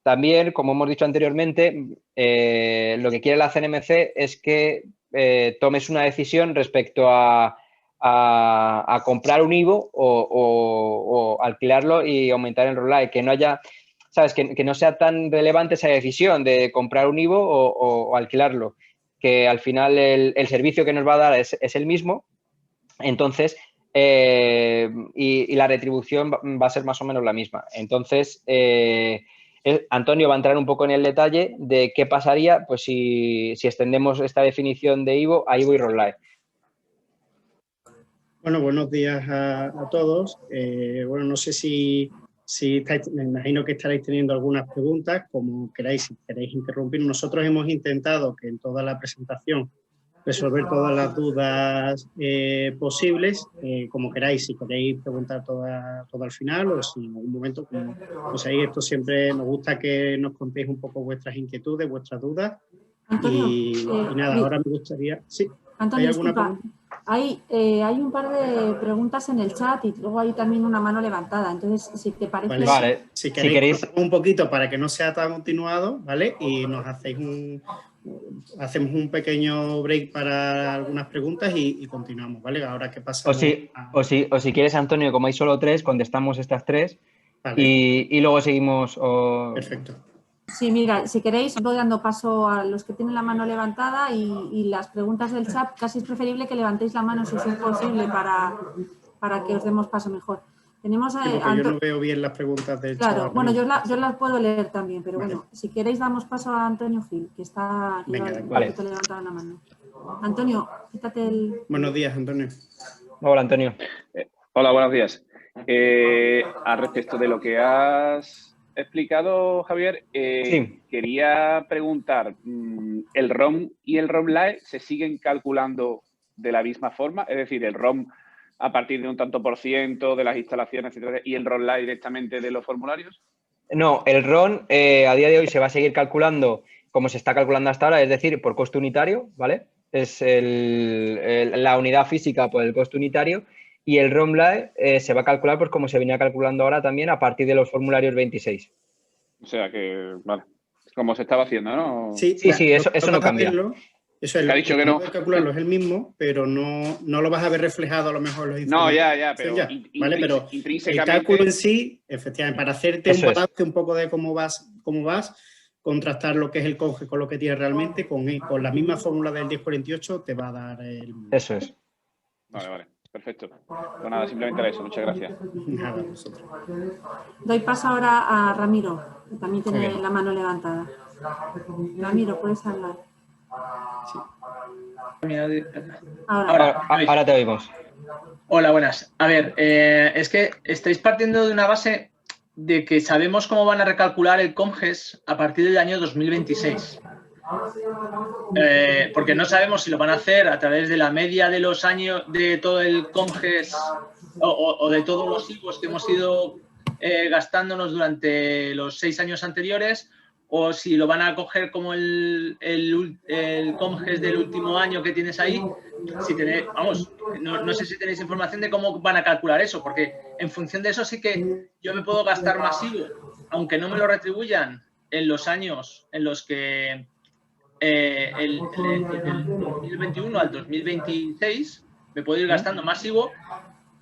también, como hemos dicho anteriormente, lo que quiere la CNMC es que tomes una decisión respecto a comprar un IVO o alquilarlo y aumentar el ROLLAE, que no haya, ¿sabes? Que no sea tan relevante esa decisión de comprar un IVO o alquilarlo, que al final el servicio que nos va a dar es el mismo, entonces y la retribución va a ser más o menos la misma. Entonces, Antonio va a entrar un poco en el detalle de qué pasaría pues si extendemos esta definición de IVO a IVO y ROLLAE. Bueno, buenos días a todos. Bueno, no sé si estáis, me imagino que estaréis teniendo algunas preguntas, como queráis, si queréis interrumpir. Nosotros hemos intentado que en toda la presentación resolver todas las dudas posibles, como queráis, si queréis preguntar todo al final o si en algún momento, como pues ahí esto siempre nos gusta que nos contéis un poco vuestras inquietudes, vuestras dudas. Antonio, y nada, ahora me gustaría... Sí, Antonio, disculpa, hay un par de preguntas en el chat y luego hay también una mano levantada, entonces si te parece... Vale. Si queréis un poquito para que no sea tan continuado, ¿vale? Y nos hacemos un pequeño break para algunas preguntas y continuamos, ¿vale? Ahora que pasamos... O si quieres, Antonio, como hay solo 3, contestamos estas 3, vale. y luego seguimos... Perfecto. Sí, mira, si queréis voy dando paso a los que tienen la mano levantada y las preguntas del chat, casi es preferible que levantéis la mano si es posible para que os demos paso mejor. Tenemos yo no veo bien las preguntas del chat. Claro, bueno, yo las puedo leer también, pero vale. Bueno, si queréis damos paso a Antonio Gil, que está levantado la mano. Antonio, quítate el... Buenos días, Antonio. Hola, Antonio. Hola, buenos días. Al respecto de lo que has explicado, Javier, sí. Quería preguntar, ¿el ROM y el ROLLAE se siguen calculando de la misma forma? Es decir, el ROM a partir de un tanto por ciento de las instalaciones, etcétera, y el ROLLAE directamente de los formularios. No, el RON a día de hoy se va a seguir calculando como se está calculando hasta ahora, es decir, por coste unitario, ¿vale? Es la unidad física por el coste unitario. Y el ROLLAE se va a calcular pues como se venía calculando ahora también a partir de los formularios 26. O sea que, vale, como se estaba haciendo, ¿no? Sí, eso no cambia. Eso es, ha dicho que no. Calcularlo es el mismo, pero no lo vas a ver reflejado a lo mejor en los informes. No, ya, pero, ¿vale? Pero intrínsecamente... el cálculo en sí, efectivamente, para hacerte un balance un poco de cómo vas, contrastar lo que es el conge con lo que tienes realmente, con la misma fórmula del 1048 te va a dar el... Eso es. Vale, perfecto. Pues nada, simplemente era eso, muchas gracias. Nada, vosotros. Doy paso ahora a Ramiro, que también tiene la mano levantada. Ramiro, puedes hablar. Sí. Ahora te oímos. Hola, buenas. A ver, es que estáis partiendo de una base de que sabemos cómo van a recalcular el COMGES a partir del año 2026. Porque no sabemos si lo van a hacer a través de la media de los años de todo el COMGES o de todos los IVOs que hemos ido gastándonos durante los 6 años anteriores, o si lo van a coger como el COMGES del último año que tienes ahí. Si tenéis, vamos, no sé si tenéis información de cómo van a calcular eso, porque en función de eso sí que yo me puedo gastar más IVO, aunque no me lo retribuyan en los años en los que del 2021 al 2026 me puedo ir gastando más IVO,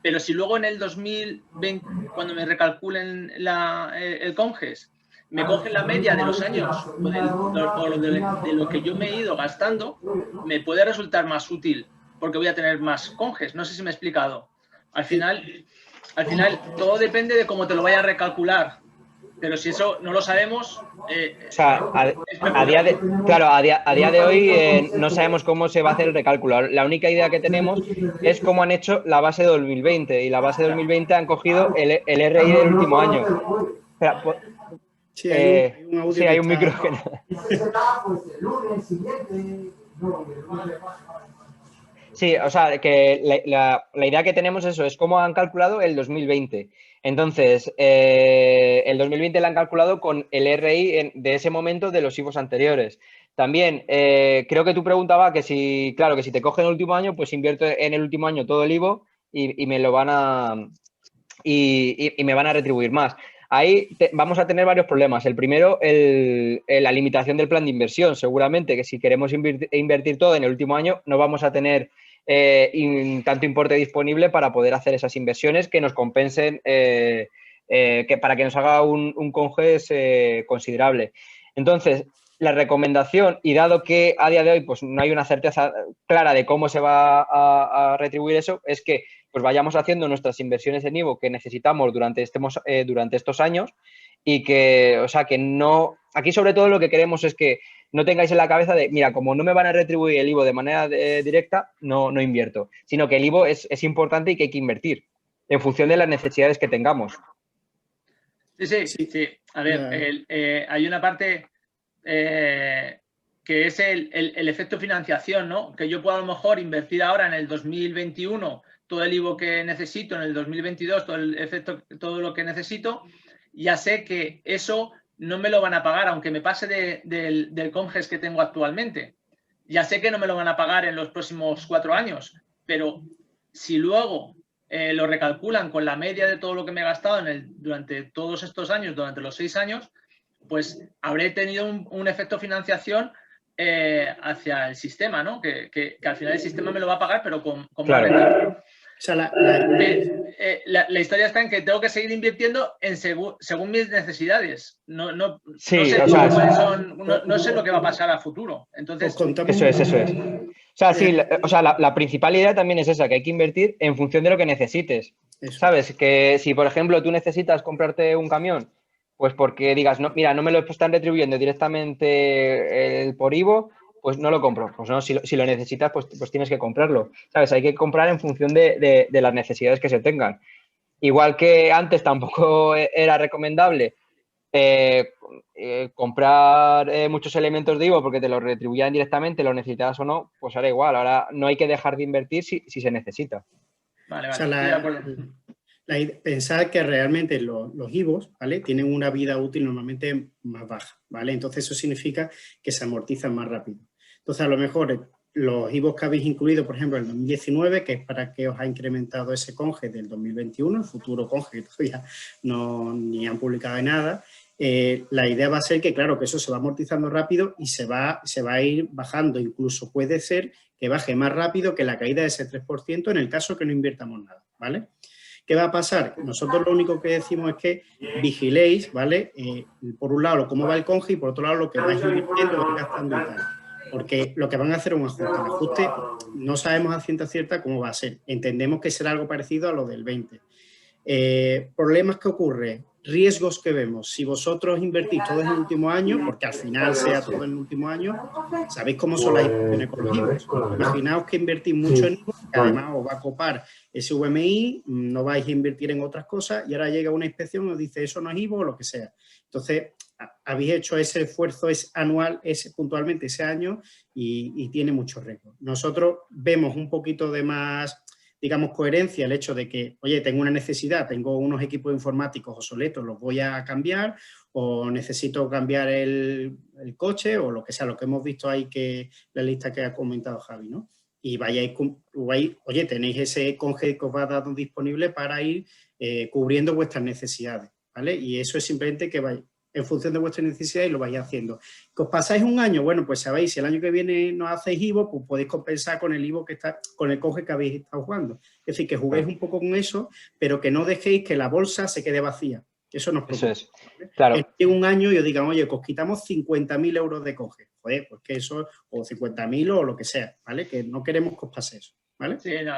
pero si luego en el 2020, cuando me recalculen el COMGES, me cogen la media de los años o de lo que yo me he ido gastando, me puede resultar más útil porque voy a tener más COMGES. No sé si me he explicado. Al final todo depende de cómo te lo vaya a recalcular. Pero si eso no lo sabemos... o sea, a día de hoy no sabemos cómo se va a hacer el recálculo. La única idea que tenemos es cómo han hecho la base de 2020. Y la base de 2020 han cogido el RI del último año. Espera, sí, hay un audio. Sí, hay un micro que... Sí, o sea, que la idea que tenemos es eso, es cómo han calculado el 2020. Entonces, el 2020 lo han calculado con el RI de ese momento de los IVOs anteriores. También, creo que tú preguntabas que si, claro, que si te cogen el último año, pues invierto en el último año todo el IVO y me lo van a... y me van a retribuir más. Ahí vamos a tener varios problemas. El primero, la limitación del plan de inversión. Seguramente que si queremos invertir todo en el último año, no vamos a tener tanto importe disponible para poder hacer esas inversiones que nos compensen, para que nos haga un COMGES considerable. Entonces, la recomendación, y dado que a día de hoy pues, no hay una certeza clara de cómo se va a retribuir eso, es que pues vayamos haciendo nuestras inversiones en IVO que necesitamos durante estos años y que, o sea, que no... Aquí sobre todo lo que queremos es que no tengáis en la cabeza de, mira, como no me van a retribuir el IVO de manera directa, no invierto, sino que el IVO es importante y que hay que invertir en función de las necesidades que tengamos. Sí. A ver, hay una parte que es el efecto financiación, ¿no? Que yo puedo a lo mejor invertir ahora en el 2021 todo el IVO que necesito, en el 2022 todo lo que necesito, ya sé que eso no me lo van a pagar, aunque me pase del COMGES que tengo actualmente. Ya sé que no me lo van a pagar en los próximos 4 años, pero si luego lo recalculan con la media de todo lo que me he gastado durante todos estos años, durante los 6 años, pues habré tenido un efecto financiación hacia el sistema, ¿no? Que al final el sistema me lo va a pagar, pero con claro. O sea, la historia está en que tengo que seguir invirtiendo según mis necesidades. No sé lo que va a pasar a futuro. Entonces, eso es. O sea, sí, la principal idea también es esa, que hay que invertir en función de lo que necesites. Eso. ¿Sabes? Que si, por ejemplo, tú necesitas comprarte un camión, pues porque digas, no, mira, no me lo están retribuyendo directamente por IVO, pues no lo compro. Pues no, si lo necesitas, pues tienes que comprarlo. ¿Sabes? Hay que comprar en función de las necesidades que se tengan. Igual que antes tampoco era recomendable comprar muchos elementos de IVO porque te los retribuían directamente, lo necesitabas o no, pues ahora igual. Ahora no hay que dejar de invertir si se necesita. Vale, o sea, pensar que realmente los IVOs, ¿vale?, tienen una vida útil normalmente más baja, ¿vale? Entonces eso significa que se amortizan más rápido. Entonces a lo mejor los IVOs que habéis incluido, por ejemplo, en 2019, que es para que os ha incrementado ese COMGES del 2021, el futuro COMGES que todavía ni han publicado nada, la idea va a ser que, claro, que eso se va amortizando rápido y se va a ir bajando. Incluso puede ser que baje más rápido que la caída de ese 3% en el caso que no invirtamos nada, ¿vale? ¿Qué va a pasar? Nosotros lo único que decimos es que vigiléis, ¿vale? Por un lado, cómo va el conge y por otro lado, lo que vais invirtiendo, vais gastando y tal. Porque lo que van a hacer es un ajuste. El ajuste no sabemos a ciencia cierta cómo va a ser. Entendemos que será algo parecido a lo del 20. Problemas que ocurren, riesgos que vemos. Si vosotros invertís todo en el último año, porque al final sea todo en el último año, sabéis cómo son las inversiones con los IVOs. Imaginaos que invertís mucho en IVOs, que además os va a copar ese VMI, no vais a invertir en otras cosas y ahora llega una inspección y os dice eso no es IVO o lo que sea. Entonces, habéis hecho ese esfuerzo es anual, puntualmente ese año y tiene mucho riesgo. Nosotros vemos un poquito de más, digamos, coherencia el hecho de que, oye, tengo una necesidad, tengo unos equipos informáticos obsoletos, los voy a cambiar, o necesito cambiar el coche, o lo que sea, lo que hemos visto ahí, que la lista que ha comentado Javi, ¿no? Y vayáis, oye, tenéis ese conge que os va a dar disponible para ir cubriendo vuestras necesidades, ¿vale? Y eso es simplemente que vais en función de vuestras necesidades y lo vais haciendo. ¿Que os pasáis un año? Bueno, pues sabéis, si el año que viene no hacéis IVO, pues podéis compensar con el IVO que está, con el conge que habéis estado jugando. Es decir, que juguéis un poco con eso, pero que no dejéis que la bolsa se quede vacía. Eso nos preocupa. Eso es, claro. En un año y os digan, oye, que os quitamos 50.000 euros de conge. Joder, pues que eso, o 50.000 o lo que sea, ¿vale? Que no queremos que os pase eso, ¿vale? Sí, no,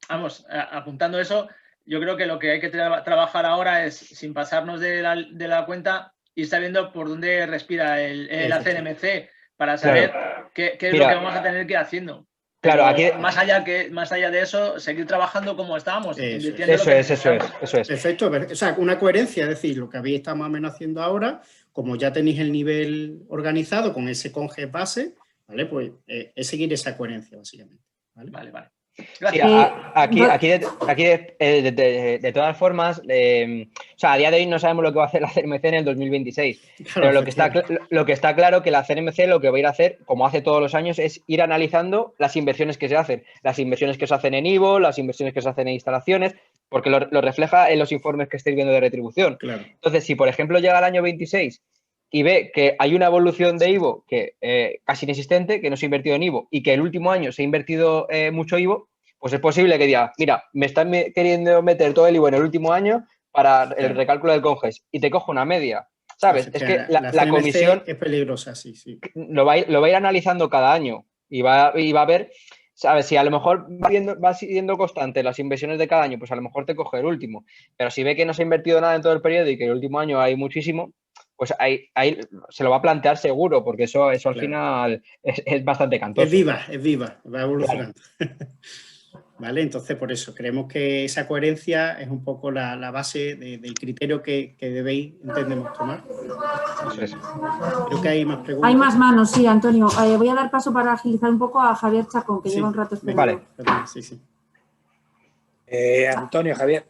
vamos, apuntando eso, yo creo que lo que hay que trabajar ahora es, sin pasarnos de la cuenta, ir sabiendo por dónde respira la CNMC para saber qué es lo que vamos a tener que ir haciendo. Claro, aquí... más allá de eso, seguir trabajando como estábamos. Eso es. Perfecto. O sea, una coherencia, es decir, lo que habéis estado más o menos haciendo ahora, como ya tenéis el nivel organizado con ese conge base, ¿vale? Pues es seguir esa coherencia, básicamente. Vale. Sí, aquí de todas formas, o sea, a día de hoy no sabemos lo que va a hacer la CNMC en el 2026, claro, pero lo que está claro que la CNMC lo que va a ir a hacer, como hace todos los años, es ir analizando las inversiones que se hacen, las inversiones que se hacen en IVO, las inversiones que se hacen en instalaciones, porque lo refleja en los informes que estáis viendo de retribución. Claro. Entonces, si por ejemplo llega el año 26 y ve que hay una evolución de IVO que casi inexistente, que no se ha invertido en IVO y que el último año se ha invertido mucho IVO, pues es posible que diga, mira, me están queriendo meter todo el IVO en el último año para el recálculo del conges y te cojo una media, ¿sabes? Pues es que la comisión es peligrosa, sí. Lo va a ir analizando cada año y va a ver, ¿sabes? Si a lo mejor va siendo constante las inversiones de cada año, pues a lo mejor te coge el último. Pero si ve que no se ha invertido nada en todo el periodo y que el último año hay muchísimo, pues ahí se lo va a plantear seguro, porque eso al final es bastante cantoso. Es viva, va evolucionando. Claro. ¿Vale? Entonces, por eso, creemos que esa coherencia es un poco la base del criterio que debéis, entendemos, tomar. Eso es. Creo que hay más preguntas. Hay más manos, sí, Antonio. Voy a dar paso para agilizar un poco a Javier Chacón, que lleva un rato esperando. Vale. Sí. Antonio, Javier,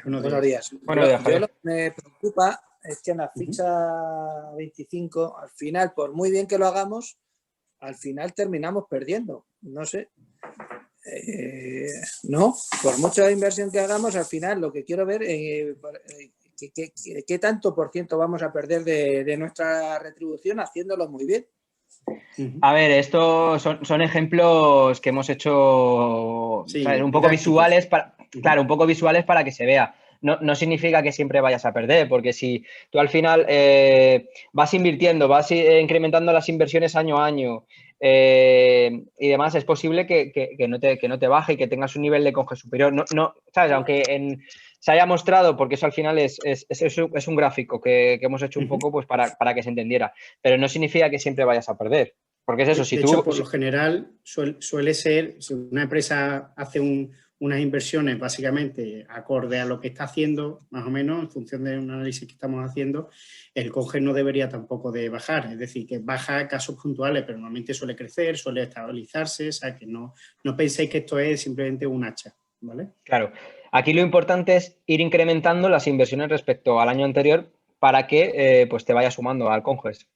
buenos días. Buenos días, Javier. Yo lo que me preocupa es que en la ficha 25, al final, por muy bien que lo hagamos, al final terminamos perdiendo. No sé. No, por mucha inversión que hagamos, al final lo que quiero ver qué tanto por ciento vamos a perder de nuestra retribución haciéndolo muy bien. A ver, estos son ejemplos que hemos hecho, ¿sabes? Un poco visuales para que se vea. No significa que siempre vayas a perder, porque si tú al final vas invirtiendo, vas incrementando las inversiones año a año y demás, es posible que no te baje y que tengas un nivel de conge superior. No, ¿sabes? Aunque se haya mostrado, porque eso al final es un gráfico que hemos hecho un poco pues para que se entendiera, pero no significa que siempre vayas a perder. Porque es eso, de hecho, por lo general suele ser, si una empresa hace unas inversiones básicamente acorde a lo que está haciendo, más o menos, en función de un análisis que estamos haciendo, el conge no debería tampoco de bajar. Es decir, que baja casos puntuales, pero normalmente suele crecer, suele estabilizarse, o sea, que no penséis que esto es simplemente un hacha, ¿vale? Claro. Aquí lo importante es ir incrementando las inversiones respecto al año anterior para que pues te vaya sumando al conges.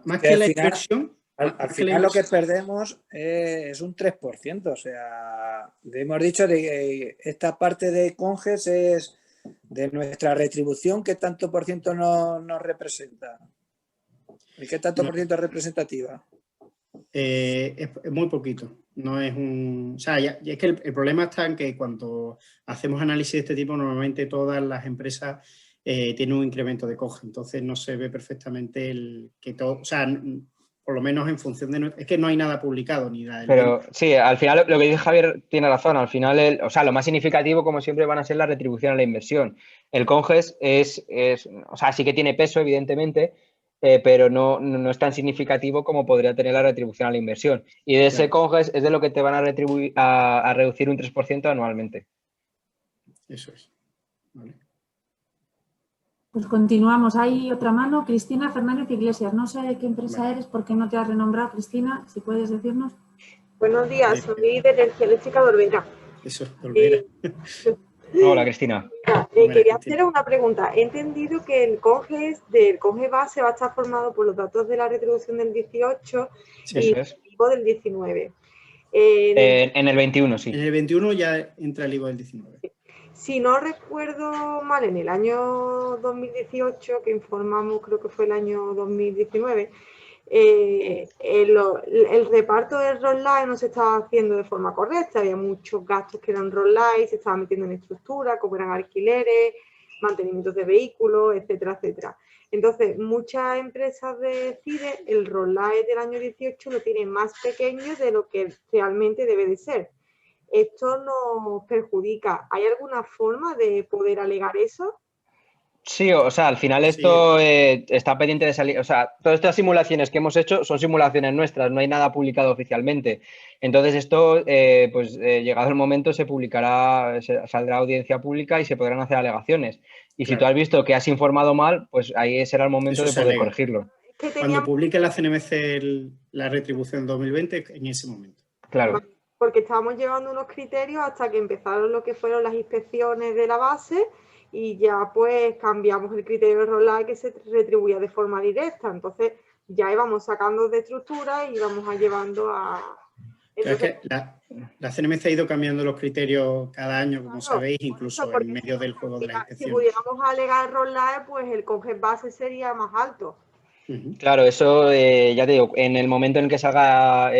Más que la inversión... Al final lo que perdemos es un 3%, o sea, hemos dicho de que esta parte de conges es de nuestra retribución, ¿qué tanto por ciento nos representa? ¿Y qué tanto por ciento es representativa? Es muy poquito. No es un... O sea, y es que el problema está en que cuando hacemos análisis de este tipo, normalmente todas las empresas tienen un incremento de COGE. Entonces no se ve perfectamente el que todo... O sea, por lo menos en función de... Es que no hay nada publicado ni nada. Pero sí, al final lo que dice Javier tiene razón. Al final, o sea, lo más significativo, como siempre, van a ser la retribución a la inversión. El CONGES o sea, sí que tiene peso, evidentemente, pero no es tan significativo como podría tener la retribución a la inversión. Y de ese CONGES es de lo que te van a retribuir a reducir un 3% anualmente. Eso es. Vale. Pues continuamos. Hay otra mano, Cristina Fernández Iglesias. No sé de qué empresa eres, ¿por qué no te has renombrado, Cristina? Si puedes decirnos. Buenos días, soy de Energía Eléctrica de Olvera. Eso, de Olvera. Hola, Cristina. Quería hacer una pregunta. He entendido que el CONGES del CONGES base va a estar formado por los datos de la retribución del 18 y el IVA del 19. En el 21, sí. En el 21 ya entra el IVA del 19. Si no recuerdo mal, en el año 2018, que informamos, creo que fue el año 2019, el reparto del ROLLAE no se estaba haciendo de forma correcta. Había muchos gastos que eran ROLLAE, se estaban metiendo en estructura, como eran alquileres, mantenimientos de vehículos, etcétera, etcétera. Entonces, muchas empresas de CIDE, el ROLLAE del año 18 lo tienen más pequeño de lo que realmente debe de ser. Esto nos perjudica. ¿Hay alguna forma de poder alegar eso? Sí, o sea, al final esto está pendiente de salir. O sea, todas estas simulaciones que hemos hecho son simulaciones nuestras, no hay nada publicado oficialmente. Entonces esto, llegado el momento, se publicará, saldrá a audiencia pública y se podrán hacer alegaciones. Y si tú has visto que has informado mal, pues ahí será el momento de poder corregirlo. Cuando publique la CNMC la retribución 2020, en ese momento. Claro. Porque estábamos llevando unos criterios hasta que empezaron lo que fueron las inspecciones de la base y ya pues cambiamos el criterio de ROLLAE que se retribuía de forma directa. Entonces ya íbamos sacando de estructura y íbamos llevando a... Entonces, es que la CNMC ha ido cambiando los criterios cada año, como sabéis, incluso en medio del juego de la inspección. Si pudiéramos alegar ROLLAE, pues el CONGES base sería más alto. Claro, eso ya te digo, en el momento en que salga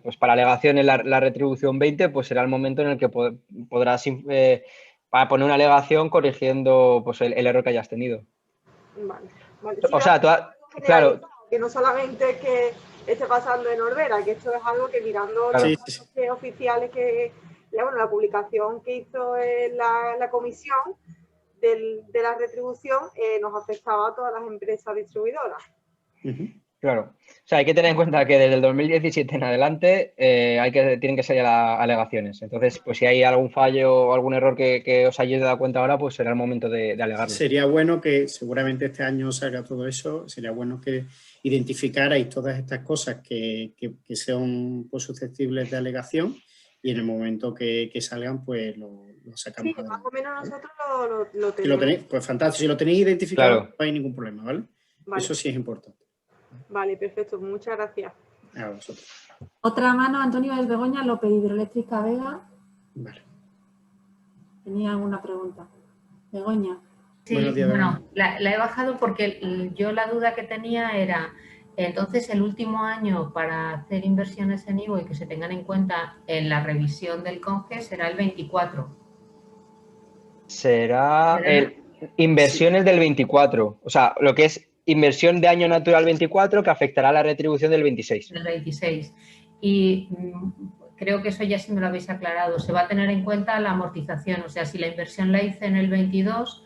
pues para alegaciones la retribución 20, pues será el momento en el que podrás para poner una alegación corrigiendo pues el error que hayas tenido. Vale. Sí, o sea, claro. Que no solamente que esté pasando en Olvera, que esto es algo que mirando los oficiales que, bueno, la publicación que hizo la comisión de la retribución nos afectaba a todas las empresas distribuidoras. Claro, o sea, hay que tener en cuenta que desde el 2017 en adelante tienen que salir alegaciones. Entonces, pues si hay algún fallo o algún error que os hayáis dado cuenta ahora, pues será el momento de alegarlo. Sería bueno que seguramente este año salga todo eso, sería bueno que identificarais todas estas cosas que sean pues, susceptibles de alegación y en el momento que salgan, pues lo sacamos. Sí, más o menos nosotros lo tenemos. Si lo tenéis, pues fantástico, si lo tenéis identificado, no hay ningún problema, ¿vale? Eso sí es importante. Vale, perfecto. Muchas gracias. A vosotros. Otra mano, Antonio de Begoña, López, Hidroeléctrica Vega. Vale. ¿Tenía alguna pregunta? Begoña. Sí, bueno, la he bajado porque yo la duda que tenía era, entonces el último año para hacer inversiones en IVO y que se tengan en cuenta en la revisión del CONGES será el 24. Será inversiones del 24, o sea, lo que es inversión de año natural 24 que afectará a la retribución del 26. Del 26. Y creo que eso ya sí me lo habéis aclarado. Se va a tener en cuenta la amortización. O sea, si la inversión la hice en el 22,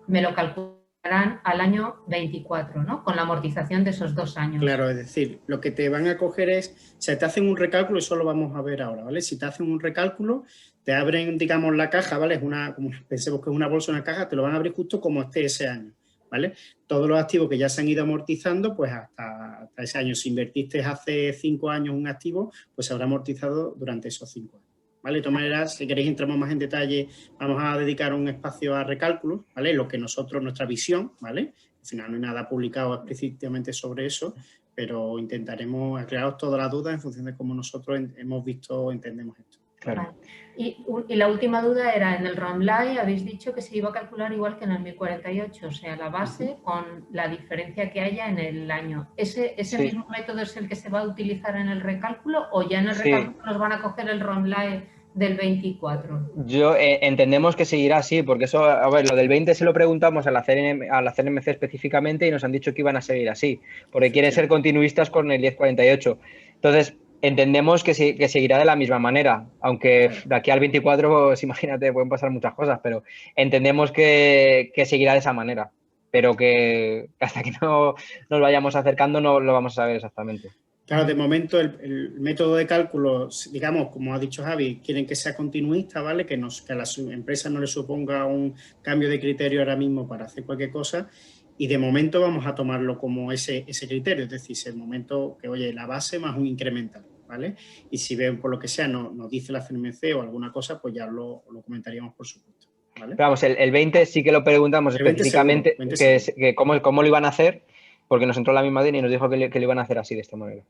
me lo calcularán al año 24, ¿no? Con la amortización de esos 2 años. Claro, es decir, lo que te van a coger es, o sea, te hacen un recálculo, eso lo vamos a ver ahora, ¿vale? Si te hacen un recálculo, te abren, digamos, la caja, ¿vale? Como pensemos que es una bolsa, una caja, te lo van a abrir justo como esté ese año. ¿Vale? Todos los activos que ya se han ido amortizando, pues hasta ese año. Si invertiste hace 5 años un activo, pues se habrá amortizado durante esos 5 años. ¿Vale? De todas maneras, si queréis entramos más en detalle, vamos a dedicar un espacio a recálculos, ¿vale? Lo que nuestra visión, ¿vale? Al final no hay nada publicado explícitamente sobre eso, pero intentaremos aclararos todas las dudas en función de cómo nosotros hemos visto o entendemos esto. Claro. Vale. Y la última duda era, en el ROMLAE habéis dicho que se iba a calcular igual que en el 1048, o sea, la base con la diferencia que haya en el año. ¿Ese Sí. mismo método es el que se va a utilizar en el recálculo o ya en el Sí. recálculo nos van a coger el ROMLAE del 24? Entendemos que seguirá así, porque eso, a ver, lo del 20 se lo preguntamos a la CNMC específicamente y nos han dicho que iban a seguir así, porque quieren ser continuistas con el 1048. Entonces, entendemos que seguirá de la misma manera, aunque de aquí al 24, pues, imagínate, pueden pasar muchas cosas, pero entendemos que seguirá de esa manera, pero que hasta que no nos vayamos acercando no lo vamos a saber exactamente. Claro, de momento el método de cálculo, digamos, como ha dicho Javi, quieren que sea continuista, ¿vale? Que a las empresas no les suponga un cambio de criterio ahora mismo para hacer cualquier cosa, y de momento vamos a tomarlo como ese criterio, es decir, el momento que, oye, la base más un incremental, ¿vale? Y si ven por lo que sea, nos dice la CNMC o alguna cosa, pues ya lo comentaríamos, por supuesto, ¿vale? Pero vamos, el 20 sí que lo preguntamos específicamente, que cómo lo iban a hacer, porque nos entró la misma DIN y nos dijo que lo iban a hacer así, de esta manera.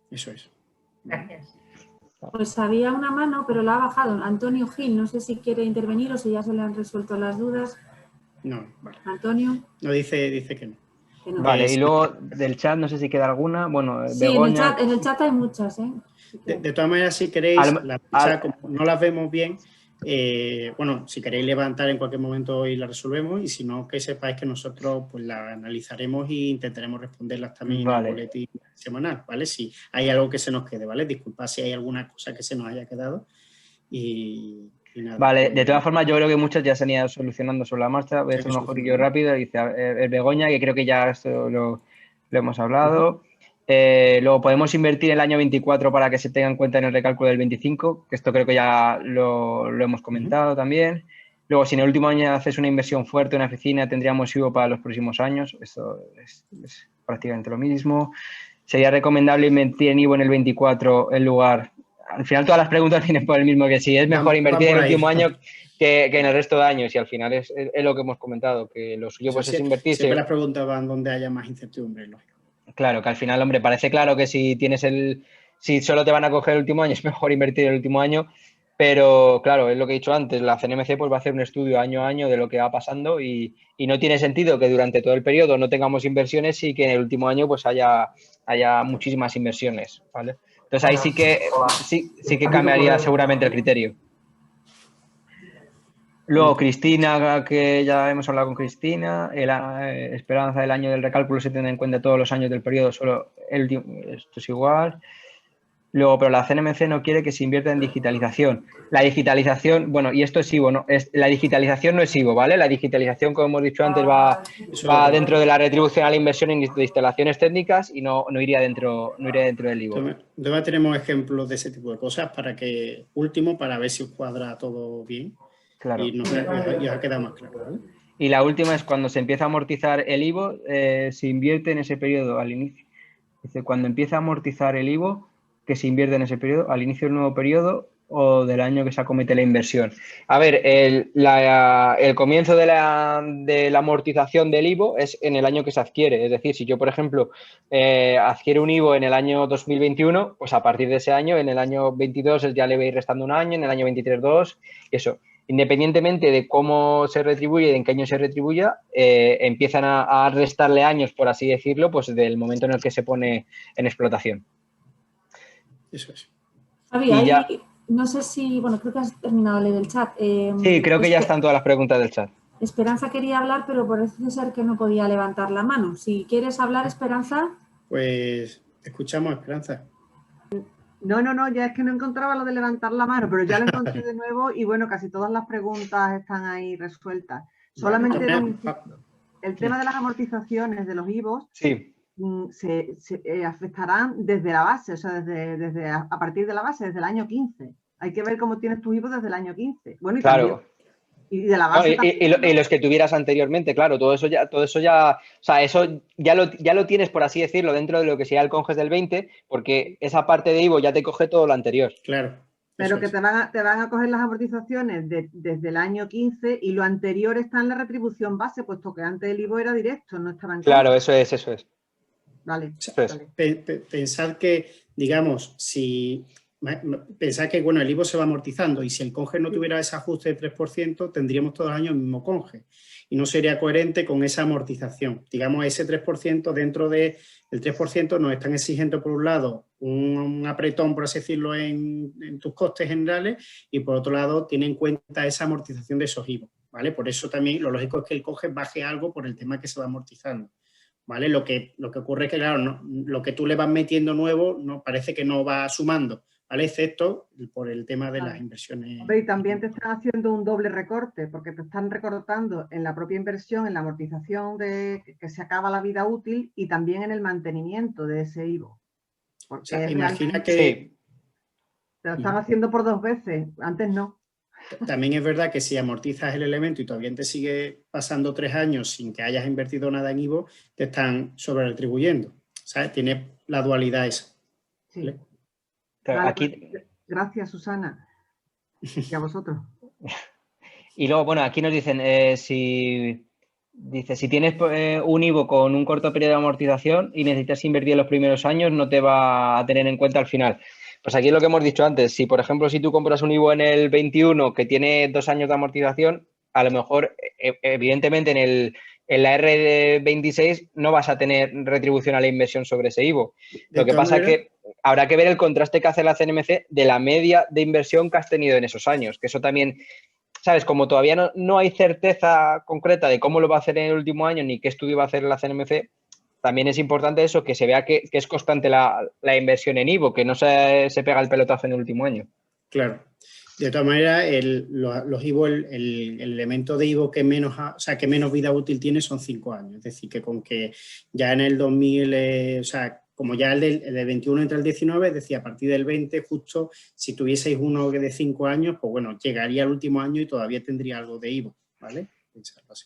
Eso es. Gracias. Pues había una mano, pero la ha bajado. Antonio Gil, no sé si quiere intervenir o si ya se le han resuelto las dudas. No, vale. Antonio. No, dice que no. Vale, y luego del chat no sé si queda alguna. Bueno, sí, Begoña... en el chat hay muchas, ¿eh? De todas maneras, si queréis, como no las vemos bien, bueno, si queréis levantar en cualquier momento hoy la resolvemos, y si no, que sepáis que nosotros pues la analizaremos e intentaremos responderlas también en el boletín semanal, ¿vale? Si hay algo que se nos quede, ¿vale? Disculpad si hay alguna cosa que se nos haya quedado y nada. Vale, de todas formas yo creo que muchas ya se han ido solucionando sobre la marcha. Voy a hacer un ojillo rápido. Dice Begoña, que creo que ya esto lo hemos hablado. Luego podemos invertir el año 24 para que se tenga en cuenta en el recálculo del 25, que esto creo que ya lo hemos comentado también. Luego, si en el último año haces una inversión fuerte en una oficina, tendríamos IVO para los próximos años. Esto es prácticamente lo mismo. Sería recomendable invertir en IVO en el 24 en lugar... Al final todas las preguntas vienen por el mismo, que si es mejor invertir en el último año que en el resto de años, y al final es lo que hemos comentado, que lo suyo pues es invertir. Siempre las preguntas van donde haya más incertidumbre, lógico. Claro, que al final, hombre, parece claro que si solo te van a coger el último año, es mejor invertir el último año, pero claro, es lo que he dicho antes, la CNMC pues va a hacer un estudio año a año de lo que va pasando y no tiene sentido que durante todo el periodo no tengamos inversiones y que en el último año pues haya muchísimas inversiones, ¿vale? Entonces ahí sí que cambiaría seguramente el criterio. Luego Cristina, que ya hemos hablado con Cristina, esperanza del año del recálculo se tiene en cuenta todos los años del periodo, solo esto es igual. Luego, pero la CNMC no quiere que se invierta en digitalización. La digitalización, bueno, y esto es IVO, ¿no? La digitalización no es IVO, ¿vale? La digitalización, como hemos dicho antes, va dentro de la retribución a la inversión en instalaciones técnicas y no iría dentro del IVO. Entonces tenemos ejemplos de ese tipo de cosas para ver si os cuadra todo bien. Claro. Y os ha quedado más claro, ¿vale? Y la última es cuando se empieza a amortizar el IVO, se invierte en ese periodo al inicio. Dice, cuando empieza a amortizar el IVO, que se invierte en ese periodo, al inicio del nuevo periodo o del año que se acomete la inversión. A ver, el comienzo de la amortización del IVO es en el año que se adquiere. Es decir, si yo, por ejemplo, adquiero un IVO en el año 2021, pues a partir de ese año, en el año 22 ya le voy a ir restando un año, en el año 23 2, y eso. Independientemente de cómo se retribuye y en qué año se retribuya, empiezan a restarle años, por así decirlo, pues del momento en el que se pone en explotación. Eso es. Javi, no sé si, bueno, creo que has terminado la ley del chat. Sí, creo que ya están todas las preguntas del chat. Esperanza quería hablar, pero parece ser que no podía levantar la mano. Si quieres hablar, Esperanza. Pues escuchamos, Esperanza. No, ya es que no encontraba lo de levantar la mano, pero ya lo encontré de nuevo y bueno, casi todas las preguntas están ahí resueltas. Solamente el tema de las amortizaciones de los IVOs se afectarán desde la base, o sea, a partir de la base, desde el año 15. Hay que ver cómo tienes tus IVOs desde el año 15. Bueno, y claro. También, y de la base y los que tuvieras anteriormente, claro, todo eso ya, o sea, eso ya lo tienes, por así decirlo, dentro de lo que sería el CONGES del 20, porque esa parte de IVO ya te coge todo lo anterior. Claro. Pero que te van a coger las amortizaciones desde el año 15 y lo anterior está en la retribución base, puesto que antes el IVO era directo, no estaba en Claro, eso es. Vale. Pensad que, digamos, si pensad que bueno, el IVO se va amortizando y si el conge no tuviera ese ajuste de 3%, tendríamos todos los años el mismo conge y no sería coherente con esa amortización. Digamos, ese 3% dentro del 3% nos están exigiendo por un lado un apretón, por así decirlo, en tus costes generales y por otro lado tiene en cuenta esa amortización de esos IVO, ¿vale? Por eso también lo lógico es que el conge baje algo por el tema que se va amortizando. ¿Vale? Lo que ocurre es que, claro, no, lo que tú le vas metiendo nuevo no, parece que no va sumando, ¿vale? Excepto por el tema de las inversiones. Hombre, y también te están haciendo un doble recorte, porque te están recortando en la propia inversión, en la amortización de que se acaba la vida útil y también en el mantenimiento de ese IVO. Porque o sea, imagina que... Sí. Te lo están haciendo por 2 veces, antes no. También es verdad que si amortizas el elemento y todavía te sigue pasando 3 años sin que hayas invertido nada en IVO, te están sobre retribuyendo. ¿Sabes? Tiene la dualidad esa. Sí. Claro, Vale, aquí... Gracias, Susana. Y a vosotros. Y luego, bueno, aquí nos dicen, si tienes un IVO con un corto periodo de amortización y necesitas invertir en los primeros años, no te va a tener en cuenta al final. Pues aquí es lo que hemos dicho antes. Si, por ejemplo, si tú compras un IVO en el 21 que tiene 2 años de amortización, a lo mejor, evidentemente, en la R26 no vas a tener retribución a la inversión sobre ese IVO. Lo que pasa es que habrá que ver el contraste que hace la CNMC de la media de inversión que has tenido en esos años, que eso también... ¿Sabes? Como todavía no hay certeza concreta de cómo lo va a hacer en el último año ni qué estudio va a hacer la CNMC, también es importante eso, que se vea que es constante la inversión en IVO, que no se pega el pelotazo en el último año. Claro. De todas maneras, los IVO, el elemento de IVO que menos, que menos vida útil tiene son 5 años. Es decir, que con que ya en el 2000, como ya el del 21 entre el 19, es decir, a partir del 20, justo si tuvieseis uno de 5 años, pues bueno, llegaría al último año y todavía tendría algo de IVO, ¿vale? Pensarlo así.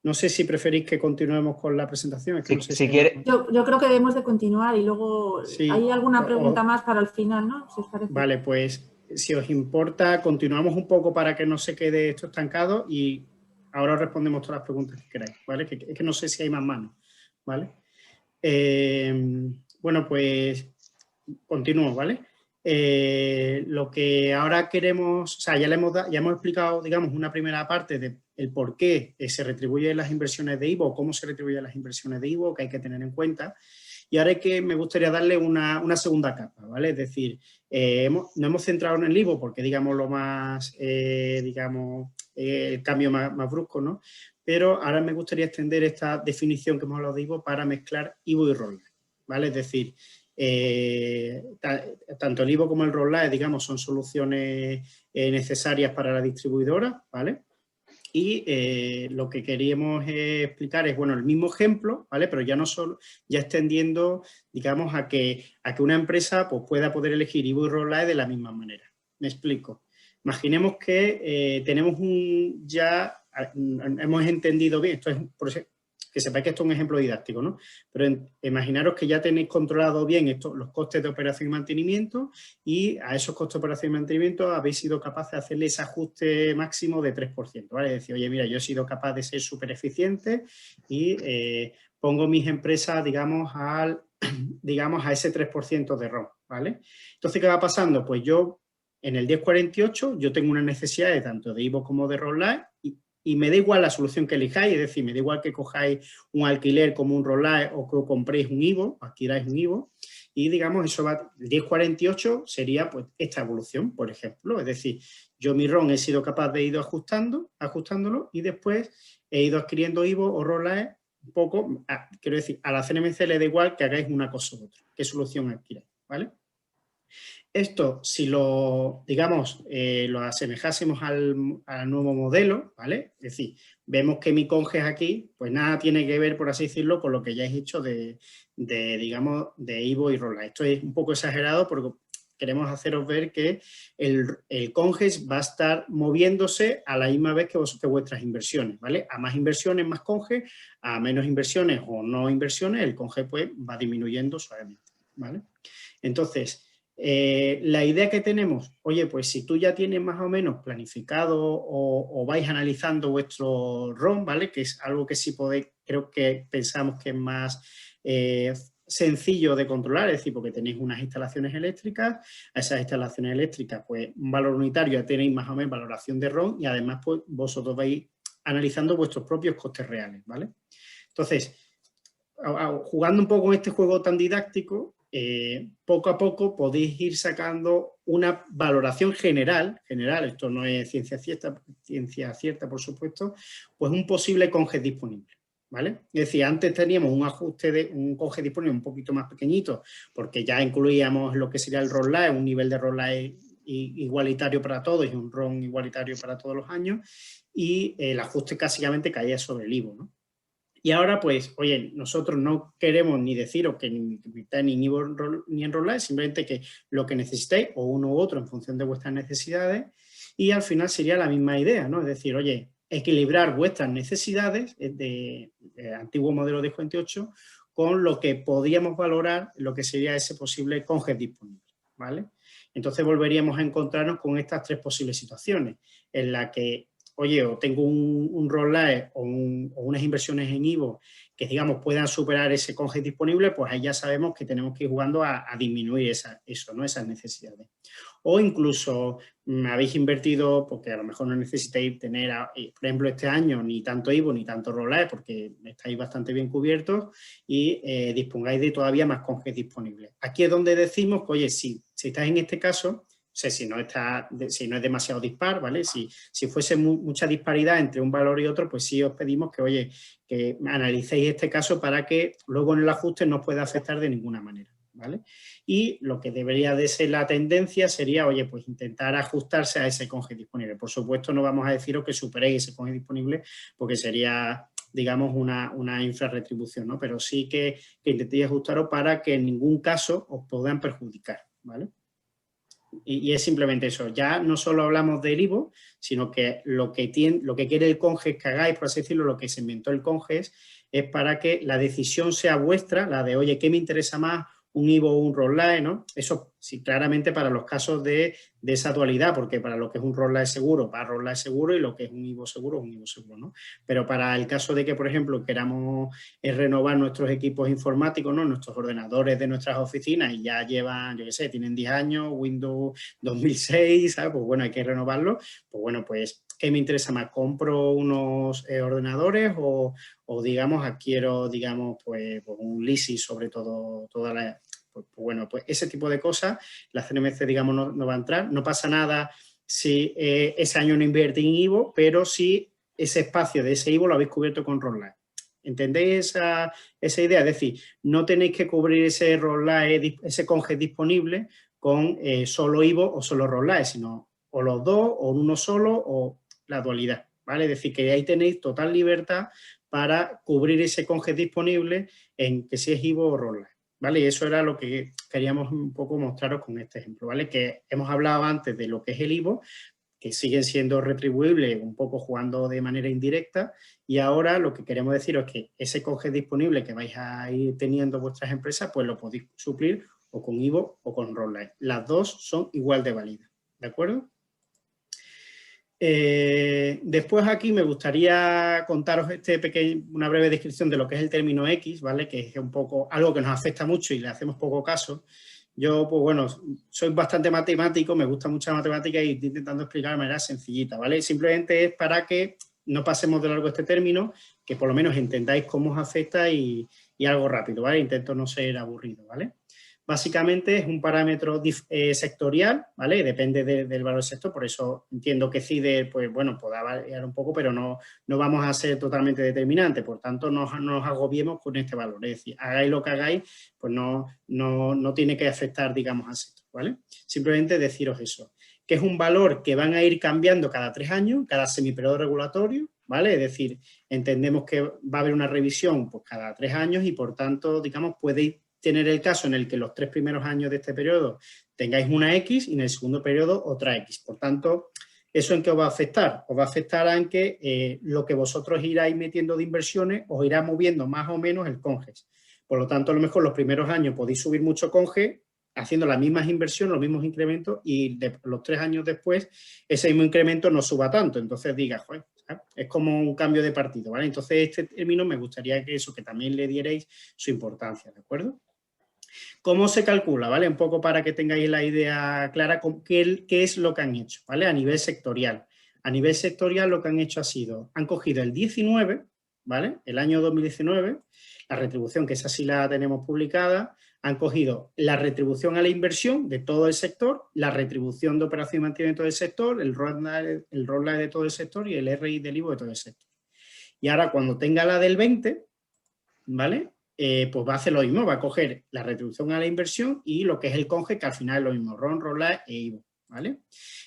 No sé si preferís que continuemos con la presentación. Es que no sé si quiere... yo creo que debemos de continuar y luego hay alguna pregunta más para el final, ¿no? Si os parece. Vale, pues si os importa, continuamos un poco para que no se quede esto estancado y ahora os respondemos todas las preguntas que queráis, ¿vale? Es que no sé si hay más manos, ¿vale? Bueno, pues continúo, ¿vale? Lo que ahora queremos, ya hemos explicado, digamos, una primera parte del por qué se retribuyen las inversiones de IVO, cómo se retribuyen las inversiones de IVO, que hay que tener en cuenta. Y ahora me gustaría darle una segunda capa, ¿vale? Es decir, no hemos centrado en el IVO porque, digamos, lo más, el cambio más brusco, ¿no? Pero ahora me gustaría extender esta definición que hemos hablado de IVO para mezclar IVO y roll-up, ¿vale? Es decir, tanto el IVO como el roll-up, digamos, son soluciones necesarias para la distribuidora, ¿vale? Y lo que queríamos explicar es, bueno, el mismo ejemplo, ¿vale? Pero ya no solo, ya extendiendo, digamos, a que una empresa pues, pueda poder elegir IVO y roll-up de la misma manera. Me explico. Imaginemos que tenemos hemos entendido bien, esto es, que sepáis que esto es un ejemplo didáctico, ¿no? Pero imaginaros que ya tenéis controlado bien los costes de operación y mantenimiento y a esos costes de operación y mantenimiento habéis sido capaces de hacerle ese ajuste máximo de 3%, ¿vale? Es decir, oye, mira, yo he sido capaz de ser súper eficiente y pongo mis empresas, digamos, a ese 3% de ROM, ¿vale? Entonces, ¿qué va pasando? Pues yo, en el 1048, yo tengo una necesidad de tanto de IVO como de roll-up y me da igual la solución que elijáis, es decir, me da igual que cojáis un alquiler como un roll-up o que compréis un IVO, adquiráis un IVO, y digamos, eso va, el 1048 sería pues esta evolución, por ejemplo, es decir, yo mi ROM he sido capaz de ir ajustándolo y después he ido adquiriendo IVO o roll-up un poco, quiero decir, a la CNMC le da igual que hagáis una cosa u otra, qué solución adquiráis, ¿vale? Esto, si lo, digamos, lo asemejásemos al nuevo modelo, ¿vale? Es decir, vemos que mi conge aquí, pues nada tiene que ver, por así decirlo, con lo que ya he hecho digamos, de IVO y roll-up. Esto es un poco exagerado porque queremos haceros ver que el conges va a estar moviéndose a la misma vez que vuestras inversiones, ¿vale? A más inversiones, más conge, a menos inversiones o no inversiones, el conge pues va disminuyendo suavemente, ¿vale? Entonces, la idea que tenemos, oye, pues si tú ya tienes más o menos planificado o vais analizando vuestro ROM, ¿vale? Que es algo que sí podéis, creo que pensamos que es más sencillo de controlar, es decir, porque tenéis unas instalaciones eléctricas, a esas instalaciones eléctricas, pues un valor unitario, ya tenéis más o menos valoración de ROM y además pues vosotros vais analizando vuestros propios costes reales, ¿vale? Entonces, jugando un poco con este juego tan didáctico, poco a poco podéis ir sacando una valoración general, esto no es ciencia cierta, por supuesto, pues un posible conge disponible, ¿vale? Es decir, antes teníamos un ajuste de un conge disponible un poquito más pequeñito, porque ya incluíamos lo que sería el ROM live, un nivel de ROM live igualitario para todos y un ROM igualitario para todos los años, y el ajuste básicamente caía sobre el IVO, ¿no? Y ahora, pues, oye, nosotros no queremos ni deciros que ni está ni en IVO ni en ROM live, simplemente que lo que necesitéis, o uno u otro en función de vuestras necesidades, y al final sería la misma idea, ¿no? Es decir, oye, equilibrar vuestras necesidades de antiguo modelo de 58 con lo que podríamos valorar lo que sería ese posible conge disponible, ¿vale? Entonces volveríamos a encontrarnos con estas tres posibles situaciones, en la que, oye, o tengo un ROM live o unas inversiones en IVO que, digamos, puedan superar ese conge disponible, pues ahí ya sabemos que tenemos que ir jugando a disminuir esas necesidades. O incluso habéis invertido, porque a lo mejor no necesitáis tener, por ejemplo, este año ni tanto IVO ni tanto ROM live, porque estáis bastante bien cubiertos y dispongáis de todavía más conges disponibles. Aquí es donde decimos que, oye, si estáis en este caso, si no es demasiado dispar, ¿vale? Si fuese mucha disparidad entre un valor y otro, pues sí os pedimos que, oye, que analicéis este caso para que luego en el ajuste no os pueda afectar de ninguna manera, ¿vale? Y lo que debería de ser la tendencia sería, oye, pues intentar ajustarse a ese conge disponible. Por supuesto, no vamos a deciros que superéis ese conge disponible porque sería, digamos, una infrarretribución, ¿no? Pero sí que intentéis ajustaros para que en ningún caso os puedan perjudicar, ¿vale? Y es simplemente eso. Ya no solo hablamos del IVO, sino que lo que quiere el CONGES que hagáis, por así decirlo, lo que se inventó el CONGES, es para que la decisión sea vuestra, la de, oye, ¿qué me interesa más? Un IVO o un ROM live, ¿no? Eso sí, claramente para los casos de esa dualidad, porque para lo que es un ROM live seguro, para ROM live seguro, y lo que es un IVO seguro, es un IVO seguro, ¿no? Pero para el caso de que, por ejemplo, queramos renovar nuestros equipos informáticos, ¿no? Nuestros ordenadores de nuestras oficinas y ya llevan, yo qué sé, tienen 10 años, Windows 2006, ¿sabes? Pues bueno, hay que renovarlo. Pues bueno, pues, ¿qué me interesa más? ¿Compro unos ordenadores o digamos, adquiero, digamos, pues un leasing sobre todo, toda la... Pues bueno, pues ese tipo de cosas, la CNMC, digamos, no va a entrar. No pasa nada si ese año no invierte en IVO, pero si ese espacio de ese IVO lo habéis cubierto con ROM live. ¿Entendéis esa idea? Es decir, no tenéis que cubrir ese ROM live, ese conge disponible con solo IVO o solo ROM live, sino o los dos, o uno solo, o la dualidad, ¿vale? Es decir, que ahí tenéis total libertad para cubrir ese conge disponible en que si es IVO o ROM live, ¿vale? Y eso era lo que queríamos un poco mostraros con este ejemplo, ¿vale? Que hemos hablado antes de lo que es el IVO, que siguen siendo retribuibles un poco jugando de manera indirecta, y ahora lo que queremos deciros es que ese conge disponible que vais a ir teniendo vuestras empresas, pues lo podéis suplir o con IVO o con ROM live. Las dos son igual de válidas, ¿de acuerdo? Después aquí me gustaría contaros una breve descripción de lo que es el término X, ¿vale? Que es un poco algo que nos afecta mucho y le hacemos poco caso. Yo, pues bueno, soy bastante matemático, me gusta mucho la matemática y estoy intentando explicar de manera sencillita, ¿vale? Simplemente es para que no pasemos de largo este término, que por lo menos entendáis cómo os afecta y algo rápido, ¿vale? Intento no ser aburrido, ¿vale? Básicamente es un parámetro sectorial, ¿vale? Depende del valor del sector, por eso entiendo que CIDE, pues bueno, podrá variar un poco, pero no vamos a ser totalmente determinantes, por tanto no nos agobiemos con este valor, es decir, hagáis lo que hagáis, pues no tiene que afectar, digamos, al sector, ¿vale? Simplemente deciros eso, que es un valor que van a ir cambiando cada 3 años, cada semiperiodo regulatorio, ¿vale? Es decir, entendemos que va a haber una revisión pues cada 3 años y por tanto, digamos, podéis tener el caso en el que los 3 primeros años de este periodo tengáis una X y en el segundo periodo otra X. Por tanto, ¿eso en qué os va a afectar? Os va a afectar en que lo que vosotros iráis metiendo de inversiones os irá moviendo más o menos el CONGES. Por lo tanto, a lo mejor los primeros años podéis subir mucho CONGES haciendo las mismas inversiones, los mismos incrementos y los 3 años después ese mismo incremento no suba tanto. Entonces diga, joder, ¿sabes? Es como un cambio de partido, ¿vale? Entonces este término me gustaría que también le dierais su importancia, ¿de acuerdo? ¿Cómo se calcula? ¿Vale? Un poco para que tengáis la idea clara con qué es lo que han hecho, ¿vale? A nivel sectorial. A nivel sectorial lo que han hecho ha sido, han cogido el 19, ¿vale? El año 2019, la retribución, que esa sí la tenemos publicada, han cogido la retribución a la inversión de todo el sector, la retribución de operación y mantenimiento del sector, el ROLLAE de todo el sector y el RI del IVO de todo el sector. Y ahora cuando tenga la del 20, ¿vale? Pues va a hacer lo mismo, va a coger la retribución a la inversión y lo que es el CONGE, que al final es lo mismo, RON, ROLLAE e IVO, ¿vale?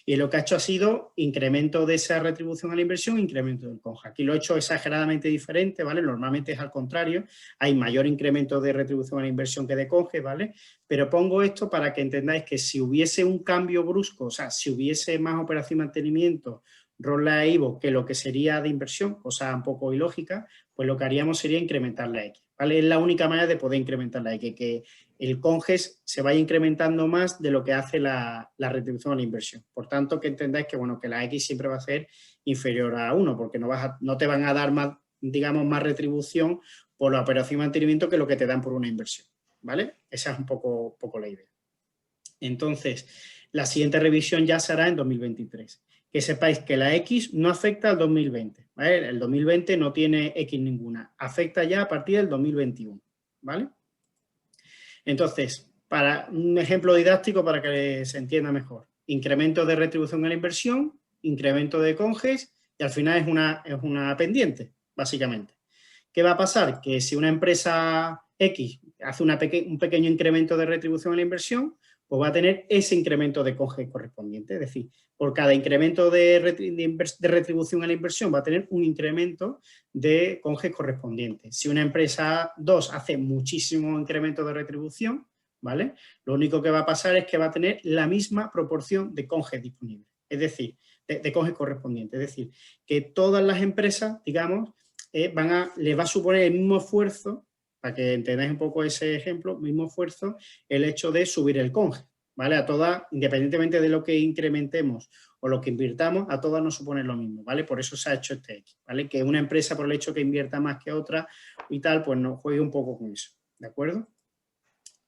Y lo que ha hecho ha sido incremento de esa retribución a la inversión, incremento del CONGE. Aquí lo he hecho exageradamente diferente, ¿vale? Normalmente es al contrario, hay mayor incremento de retribución a la inversión que de CONGE, ¿vale? Pero pongo esto para que entendáis que si hubiese un cambio brusco, o sea, si hubiese más operación y mantenimiento, ROLLAE e IVO, que lo que sería de inversión, cosa un poco ilógica, pues lo que haríamos sería incrementar la X, ¿vale? Es la única manera de poder incrementar la X, que el CONGES se vaya incrementando más de lo que hace la retribución a la inversión. Por tanto, que entendáis que, bueno, que la X siempre va a ser inferior a 1, porque no te van a dar más, digamos, más retribución por la operación y mantenimiento que lo que te dan por una inversión, ¿vale? Esa es un poco la idea. Entonces, la siguiente revisión ya será en 2023. Que sepáis que la X no afecta al 2020, ¿vale? El 2020 no tiene X ninguna, afecta ya a partir del 2021, ¿vale? Entonces, para un ejemplo didáctico para que se entienda mejor, incremento de retribución a la inversión, incremento de CONGES y al final es una pendiente, básicamente. ¿Qué va a pasar? Que si una empresa X hace un pequeño incremento de retribución a la inversión, pues va a tener ese incremento de CONGES correspondiente. Es decir, por cada incremento de retribución a la inversión va a tener un incremento de CONGES correspondiente. Si una empresa 2 hace muchísimo incremento de retribución, ¿vale? Lo único que va a pasar es que va a tener la misma proporción de CONGES disponibles. Es decir, de CONGES correspondiente. Es decir, que todas las empresas, digamos, les va a suponer el mismo esfuerzo, para que entendáis un poco ese ejemplo, mismo esfuerzo, el hecho de subir el CONGE, ¿vale? A todas, independientemente de lo que incrementemos o lo que invirtamos, a todas nos supone lo mismo, ¿vale? Por eso se ha hecho este X, ¿vale? Que una empresa, por el hecho que invierta más que otra y tal, pues no juegue un poco con eso, ¿de acuerdo?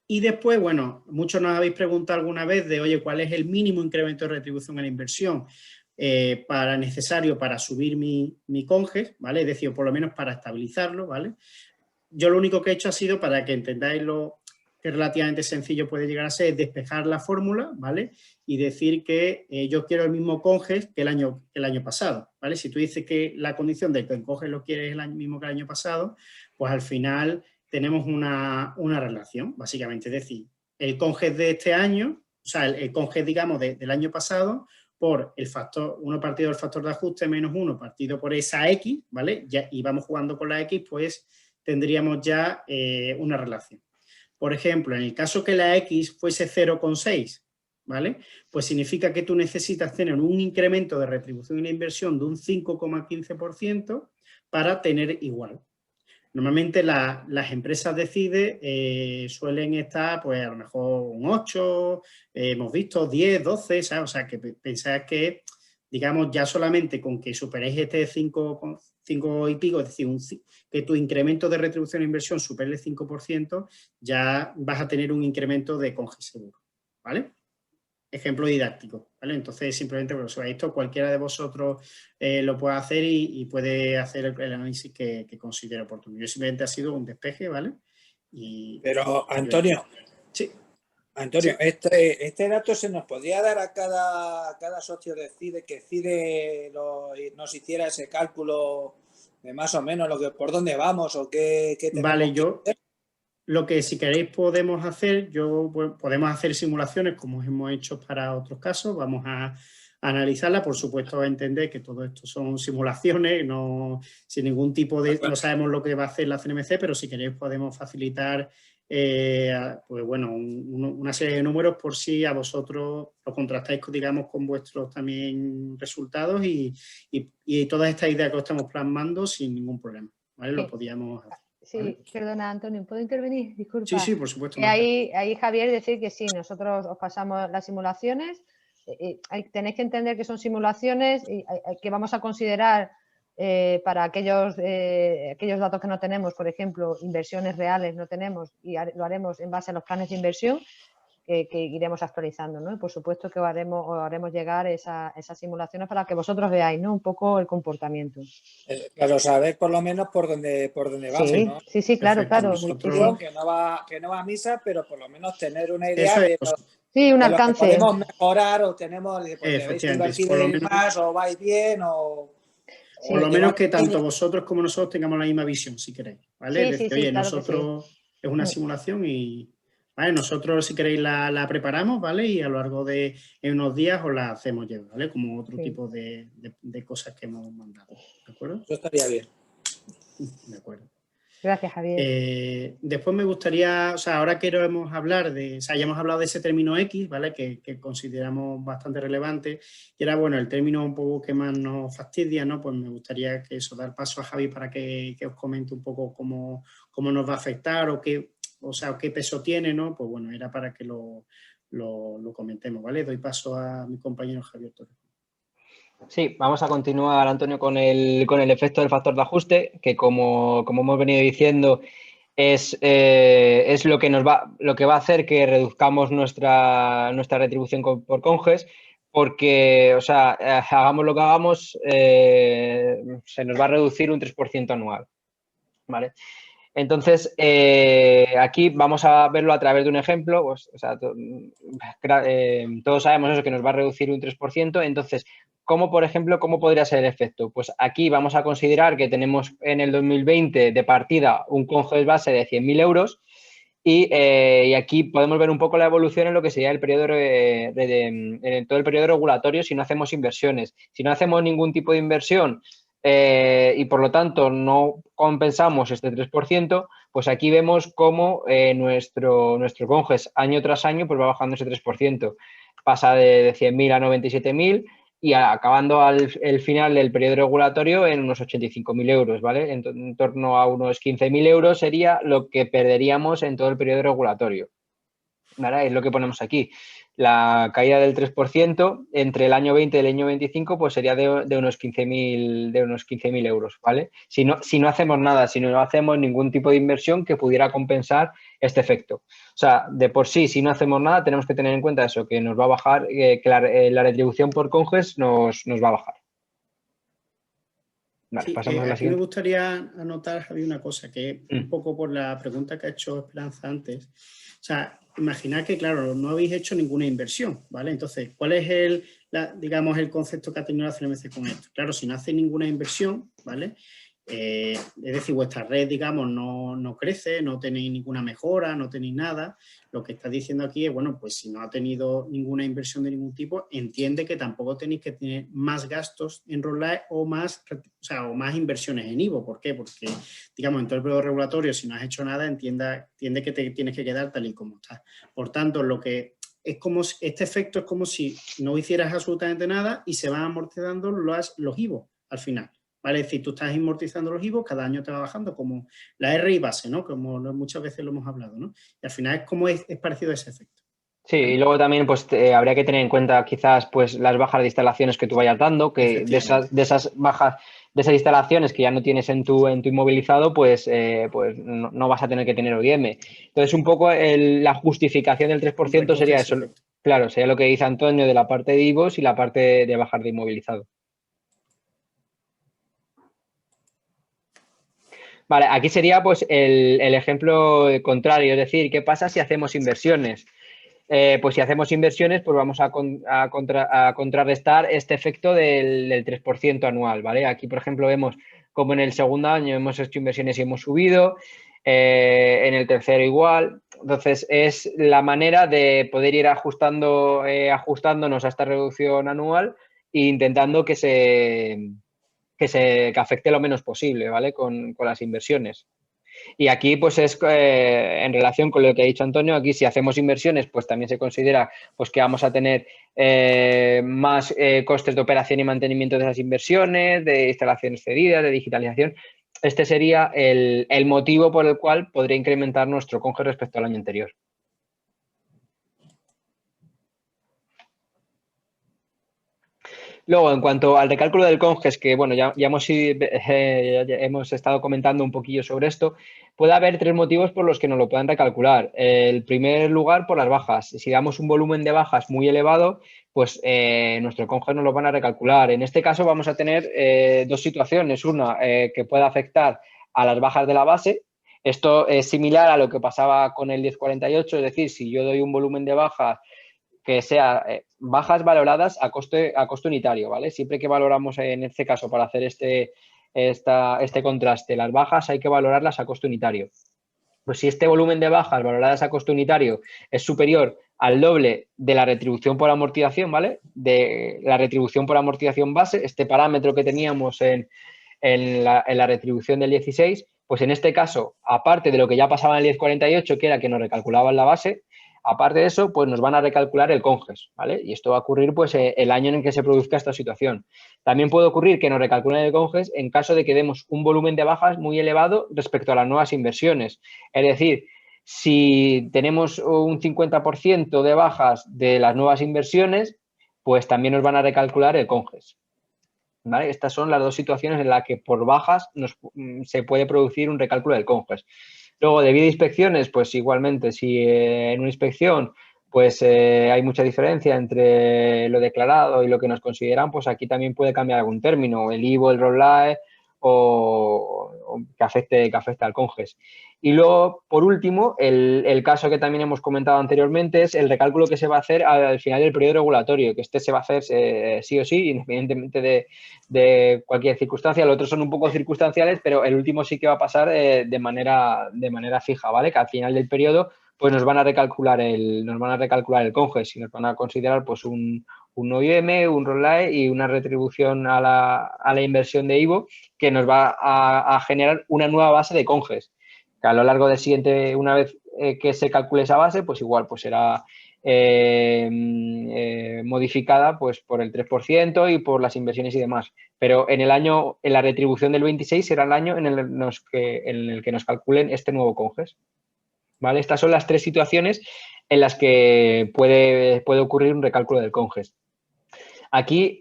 Y después, bueno, muchos nos habéis preguntado alguna vez de, oye, ¿cuál es el mínimo incremento de retribución a la inversión necesario para subir mi CONGES, ¿vale? Es decir, por lo menos para estabilizarlo, ¿vale? Yo lo único que he hecho ha sido, para que entendáis lo que relativamente sencillo puede llegar a ser, es despejar la fórmula, ¿vale? Y decir que yo quiero el mismo CONGES que el año pasado, ¿vale? Si tú dices que la condición de que el CONGES lo quieres el mismo que el año pasado, pues al final tenemos una relación, básicamente. Es decir, el CONGES de este año, o sea, el CONGES, digamos, del año pasado, por el factor 1 partido del factor de ajuste menos 1 partido por esa X, ¿vale? Y vamos jugando con la X, pues tendríamos ya una relación. Por ejemplo, en el caso que la X fuese 0,6, ¿vale? Pues significa que tú necesitas tener un incremento de retribución y la inversión de un 5,15% para tener igual. Normalmente las empresas suelen estar, pues a lo mejor un 8, hemos visto 10, 12, ¿sabes? O sea, que pensáis que, digamos, ya solamente con que superéis este 5 y pico, es decir, que tu incremento de retribución e inversión supere el 5%, ya vas a tener un incremento de CONGES seguro, ¿vale? Ejemplo didáctico, ¿vale? Entonces, simplemente, bueno, esto cualquiera de vosotros lo puede hacer y puede hacer el análisis que considere oportuno. Yo simplemente ha sido un despeje, ¿vale? Pero, Antonio, sí. Antonio, sí. Este dato se nos podría dar a cada socio de CIDE, que CIDE nos hiciera ese cálculo de más o menos por dónde vamos o qué tenemos. Vale, lo que si queréis podemos hacer, podemos hacer simulaciones como hemos hecho para otros casos, vamos a analizarla, por supuesto a entender que todo esto son simulaciones, sin ningún tipo de, no sabemos lo que va a hacer la CNMC, pero si queréis podemos facilitar pues bueno, una serie de números por si a vosotros lo contrastáis, digamos, con vuestros también resultados y todas estas ideas que os estamos plasmando sin ningún problema, ¿vale? Lo podíamos hacer. Sí, ¿vale? Perdona, Antonio, ¿puedo intervenir? Disculpa. Sí, por supuesto. Ahí Javier decir que sí, nosotros os pasamos las simulaciones, tenéis que entender que son simulaciones y que vamos a considerar para aquellos datos que no tenemos, por ejemplo, inversiones reales no tenemos y lo haremos en base a los planes de inversión que iremos actualizando, ¿no? Y por supuesto que os haremos llegar esas simulaciones para que vosotros veáis, ¿no? Un poco el comportamiento. Claro, saber por lo menos por dónde vamos, sí, ¿no? Sí, claro, claro. Nosotros, que no va a misa, pero por lo menos tener una idea de un de alcance. Lo que podemos mejorar o tenemos, porque debéis invertir más o vais bien o... Por lo menos que tanto vosotros como nosotros tengamos la misma visión, si queréis, ¿vale? Sí, Oye, claro nosotros es una simulación y, ¿vale? Nosotros, si queréis, la preparamos, ¿vale? Y a lo largo de unos días os la hacemos llegar, ¿vale? Como otro tipo de cosas que hemos mandado, ¿de acuerdo? Eso estaría bien. De acuerdo. Gracias, Javier. Después me gustaría, o sea, ahora queremos hablar de, o sea, ya hemos hablado de ese término X, ¿vale? Que consideramos bastante relevante. Y era, bueno, el término un poco que más nos fastidia, ¿no? Pues me gustaría que eso, dar paso a Javi para que os comente un poco cómo nos va a afectar o qué peso tiene, ¿no? Pues bueno, era para que lo comentemos, ¿vale? Doy paso a mi compañero Javier Torres. Sí, vamos a continuar, Antonio, con el efecto del factor de ajuste, que como hemos venido diciendo, es lo que va a hacer que reduzcamos nuestra retribución por conges, porque, o sea, hagamos lo que hagamos, se nos va a reducir un 3% anual, ¿vale? Entonces, aquí vamos a verlo a través de un ejemplo. Pues, o sea, todos sabemos eso, que nos va a reducir un 3%. Entonces, ¿cómo podría ser el efecto? Pues aquí vamos a considerar que tenemos en el 2020 de partida un conges base de 100.000 euros y aquí podemos ver un poco la evolución en lo que sería el periodo en todo el periodo regulatorio si no hacemos inversiones. Si no hacemos ningún tipo de inversión, y por lo tanto no compensamos este 3%, pues aquí vemos cómo nuestro conges año tras año pues va bajando ese 3%. Pasa de 100.000 a 97.000 y acabando el final del periodo regulatorio en unos 85.000 euros, ¿vale? En torno a unos 15.000 euros sería lo que perderíamos en todo el periodo regulatorio, ¿vale? Es lo que ponemos aquí. La caída del 3% entre el año 20 y el año 25 pues sería de unos 15.000 euros, ¿vale? Si no hacemos nada, si no hacemos ningún tipo de inversión que pudiera compensar este efecto. O sea, de por sí, si no hacemos nada, tenemos que tener en cuenta eso, que nos va a bajar, que la retribución por conges nos va a bajar. Vale, sí, pasamos a la aquí me siguiente. gustaría anotar, Javi, una cosa, que un poco por la pregunta que ha hecho Esperanza antes. O sea, imaginad que, claro, no habéis hecho ninguna inversión, ¿vale? Entonces, ¿cuál es digamos, el concepto que ha tenido la CNMC con esto? Claro, si no hacéis ninguna inversión, ¿vale? Es decir, vuestra red, digamos, no crece, no tenéis ninguna mejora, no tenéis nada. Lo que está diciendo aquí es, bueno, pues si no ha tenido ninguna inversión de ningún tipo, entiende que tampoco tenéis que tener más gastos en Roll o más inversiones en IVO. ¿Por qué? Porque, digamos, en todo el periodo regulatorio, si no has hecho nada, entiende que te tienes que quedar tal y como estás. Por tanto, este efecto es como si no hicieras absolutamente nada y se van amortizando los IVO al final. ¿Vale? Es decir, tú estás amortizando los IVO, cada año te va bajando, como la RI base, ¿no? Como muchas veces lo hemos hablado, ¿no? Y al final es parecido a ese efecto. Sí, y luego también pues habría que tener en cuenta quizás pues las bajas de instalaciones que tú vayas dando, que de esas bajas, de esas instalaciones que ya no tienes en tu inmovilizado, pues no vas a tener que tener OIM. Entonces, un poco la justificación del 3% sería eso. Claro, sería lo que dice Antonio de la parte de IVOs y la parte de bajar de inmovilizado. Vale, aquí sería pues el ejemplo contrario, es decir, ¿qué pasa si hacemos inversiones? Pues si hacemos inversiones, pues vamos a contrarrestar este efecto del 3% anual, ¿vale? Aquí, por ejemplo, vemos como en el segundo año hemos hecho inversiones y hemos subido, en el tercero igual. Entonces, es la manera de poder ir ajustándonos a esta reducción anual e intentando que afecte lo menos posible, ¿vale? Con las inversiones. Y aquí, pues es en relación con lo que ha dicho Antonio, aquí si hacemos inversiones, pues también se considera pues que vamos a tener más costes de operación y mantenimiento de esas inversiones, de instalaciones cedidas, de digitalización. Este sería el motivo por el cual podría incrementar nuestro conge respecto al año anterior. Luego, en cuanto al recálculo del CONGES, que bueno, ya hemos estado comentando un poquillo sobre esto, puede haber 3 motivos por los que nos lo puedan recalcular. El primer lugar, por las bajas. Si damos un volumen de bajas muy elevado, pues nuestro CONGES nos lo van a recalcular. En este caso vamos a tener 2 situaciones. Una, que pueda afectar a las bajas de la base. Esto es similar a lo que pasaba con el 1048, es decir, si yo doy un volumen de bajas que sea bajas valoradas a costo unitario, ¿vale? Siempre que valoramos en este caso para hacer este contraste, las bajas hay que valorarlas a costo unitario. Pues si este volumen de bajas valoradas a costo unitario es superior al doble de la retribución por amortización, ¿vale? De la retribución por amortización base, este parámetro que teníamos en la retribución del 16, pues en este caso, aparte de lo que ya pasaba en el 1048, que era que nos recalculaban la base, aparte de eso, pues nos van a recalcular el CONGES, ¿vale? Y esto va a ocurrir pues el año en el que se produzca esta situación. También puede ocurrir que nos recalculen el CONGES en caso de que demos un volumen de bajas muy elevado respecto a las nuevas inversiones. Es decir, si tenemos un 50% de bajas de las nuevas inversiones, pues también nos van a recalcular el CONGES, ¿vale? Estas son las 2 situaciones en las que por bajas se puede producir un recálculo del CONGES. Luego, debido a inspecciones, pues igualmente, si en una inspección pues hay mucha diferencia entre lo declarado y lo que nos consideran, pues aquí también puede cambiar algún término, el IVO, el ROLAE o que afecte al CONGES. Y luego, por último, el caso que también hemos comentado anteriormente es el recálculo que se va a hacer al final del periodo regulatorio, que este se va a hacer sí o sí, independientemente de cualquier circunstancia. Los otros son un poco circunstanciales, pero el último sí que va a pasar de manera fija, ¿vale? Que al final del periodo pues nos van a recalcular el CONGES y nos van a considerar pues un OIM, un ROLAE y una retribución a la inversión de IVO que nos va a generar una nueva base de CONGES, que a lo largo del siguiente, una vez que se calcule esa base, pues igual pues será modificada pues por el 3% y por las inversiones y demás. Pero en la retribución del 26 será el año en el que nos calculen este nuevo CONGES, ¿vale? Estas son las 3 situaciones en las que puede ocurrir un recálculo del CONGES. Aquí,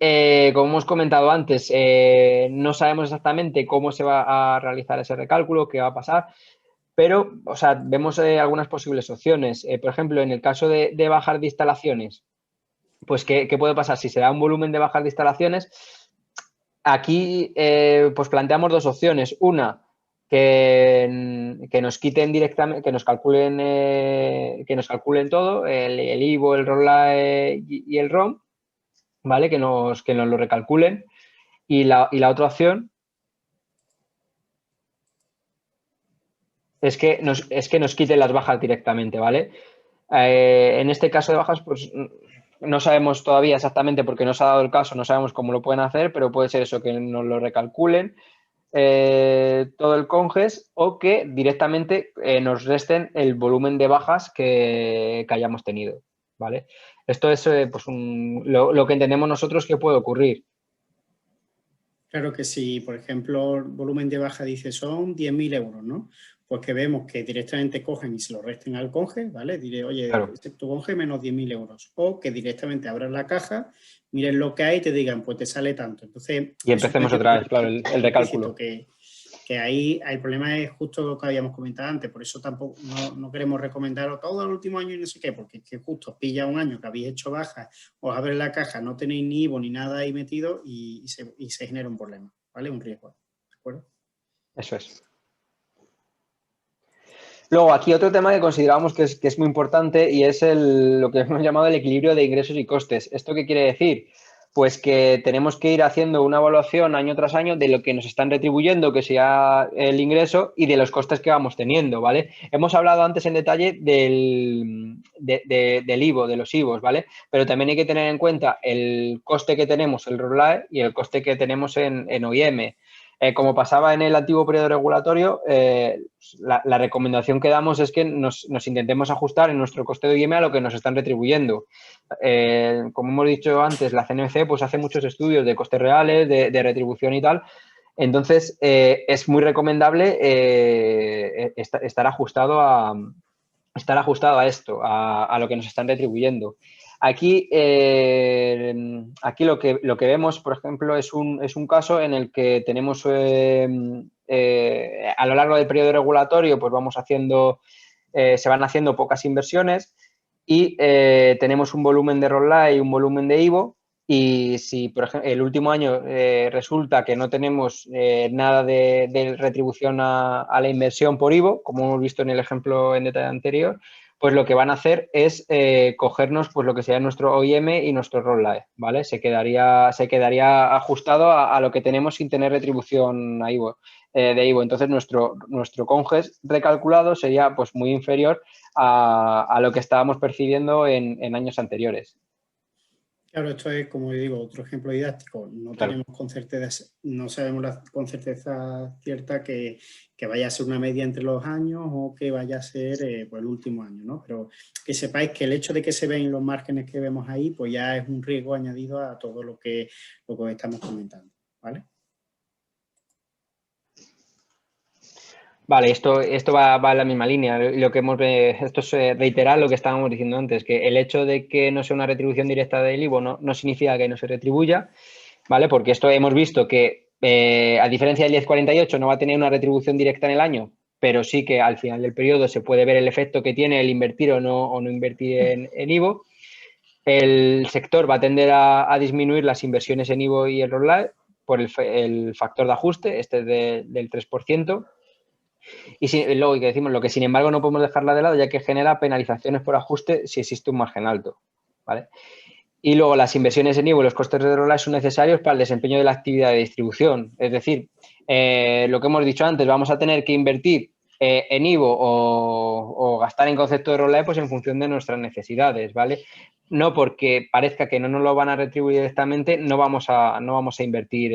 como hemos comentado antes, no sabemos exactamente cómo se va a realizar ese recálculo, qué va a pasar, pero, o sea, vemos algunas posibles opciones. Por ejemplo, en el caso de bajas de instalaciones, pues, ¿qué puede pasar? Si se da un volumen de bajas de instalaciones, aquí pues planteamos 2 opciones. Una, que nos quiten directamente, que nos calculen todo, el IVO, el ROLAE y el ROM, ¿vale? Que nos lo recalculen. Y la otra opción es que nos quiten las bajas directamente, ¿vale? En este caso de bajas, pues no sabemos todavía exactamente porque no se ha dado el caso, no sabemos cómo lo pueden hacer, pero puede ser eso, que nos lo recalculen todo el CONGES o que directamente nos resten el volumen de bajas que hayamos tenido, ¿vale? Esto es pues lo que entendemos nosotros que puede ocurrir. Claro que si, por ejemplo, el volumen de baja dice son 10.000 euros, ¿no? Pues que vemos que directamente cogen y se lo resten al CONGES, ¿vale? Diré, oye, claro, tu CONGES menos 10.000 euros. O que directamente abran la caja, miren lo que hay y te digan, pues te sale tanto. Entonces, y empecemos otra vez, claro, el recálculo. Que ahí el problema es justo lo que habíamos comentado antes, por eso tampoco no queremos recomendaros todo el último año y no sé qué, porque es que justo pilla un año que habéis hecho bajas, os abren la caja, no tenéis ni IVO ni nada ahí metido y se genera un problema, ¿vale? Un riesgo, ¿de acuerdo? Eso es. Luego, aquí otro tema que consideramos que es muy importante y es lo que hemos llamado el equilibrio de ingresos y costes. ¿Esto qué quiere decir? Pues que tenemos que ir haciendo una evaluación año tras año de lo que nos están retribuyendo, que sea el ingreso, y de los costes que vamos teniendo, ¿vale? Hemos hablado antes en detalle del IVO, de los IVOs, ¿vale? Pero también hay que tener en cuenta el coste que tenemos, el ROLAE, y el coste que tenemos en OIM. Como pasaba en el antiguo periodo regulatorio, la recomendación que damos es que nos intentemos ajustar en nuestro coste de OIM a lo que nos están retribuyendo. Como hemos dicho antes, la CNMC pues, hace muchos estudios de costes reales, de retribución y tal. Entonces, es muy recomendable estar ajustado a esto, a lo que nos están retribuyendo. Aquí, aquí lo que vemos, por ejemplo, es un caso en el que tenemos a lo largo del periodo regulatorio, pues vamos haciendo, se van haciendo pocas inversiones y tenemos un volumen de ROLLAE y un volumen de IVO. Y si, por ejemplo, el último año resulta que no tenemos nada de retribución a la inversión por IVO, como hemos visto en el ejemplo en detalle anterior, pues lo que van a hacer es cogernos pues lo que sería nuestro OIM y nuestro ROLLAE, ¿vale? Se quedaría ajustado a lo que tenemos sin tener retribución a IVO, de IVO. Entonces, nuestro CONGES recalculado sería pues muy inferior a lo que estábamos percibiendo en años anteriores. Claro, esto es, como digo, otro ejemplo didáctico. No tenemos con certeza, no sabemos con certeza cierta que vaya a ser una media entre los años o que vaya a ser pues, el último año, ¿no? Pero que sepáis que el hecho de que se ven los márgenes que vemos ahí, pues ya es un riesgo añadido a todo lo que os estamos comentando, ¿vale? Vale, esto va en la misma línea. Lo que esto es reiterar lo que estábamos diciendo antes, que el hecho de que no sea una retribución directa del IVO no significa que no se retribuya, ¿vale? Porque esto hemos visto que, a diferencia del 1048, no va a tener una retribución directa en el año, pero sí que al final del periodo se puede ver el efecto que tiene el invertir o no invertir en IVO. El sector va a tender a disminuir las inversiones en IVO y el ROLLAE por el factor de ajuste, del 3%. Y luego, que decimos, lo que sin embargo no podemos dejarla de lado, ya que genera penalizaciones por ajuste si existe un margen alto, ¿vale? Y luego las inversiones en IVO y los costes de ROLLAE son necesarios para el desempeño de la actividad de distribución. Es decir, lo que hemos dicho antes, vamos a tener que invertir en IVO o gastar en concepto de ROLLAE pues en función de nuestras necesidades, ¿vale? No porque parezca que no nos lo van a retribuir directamente, no vamos a invertir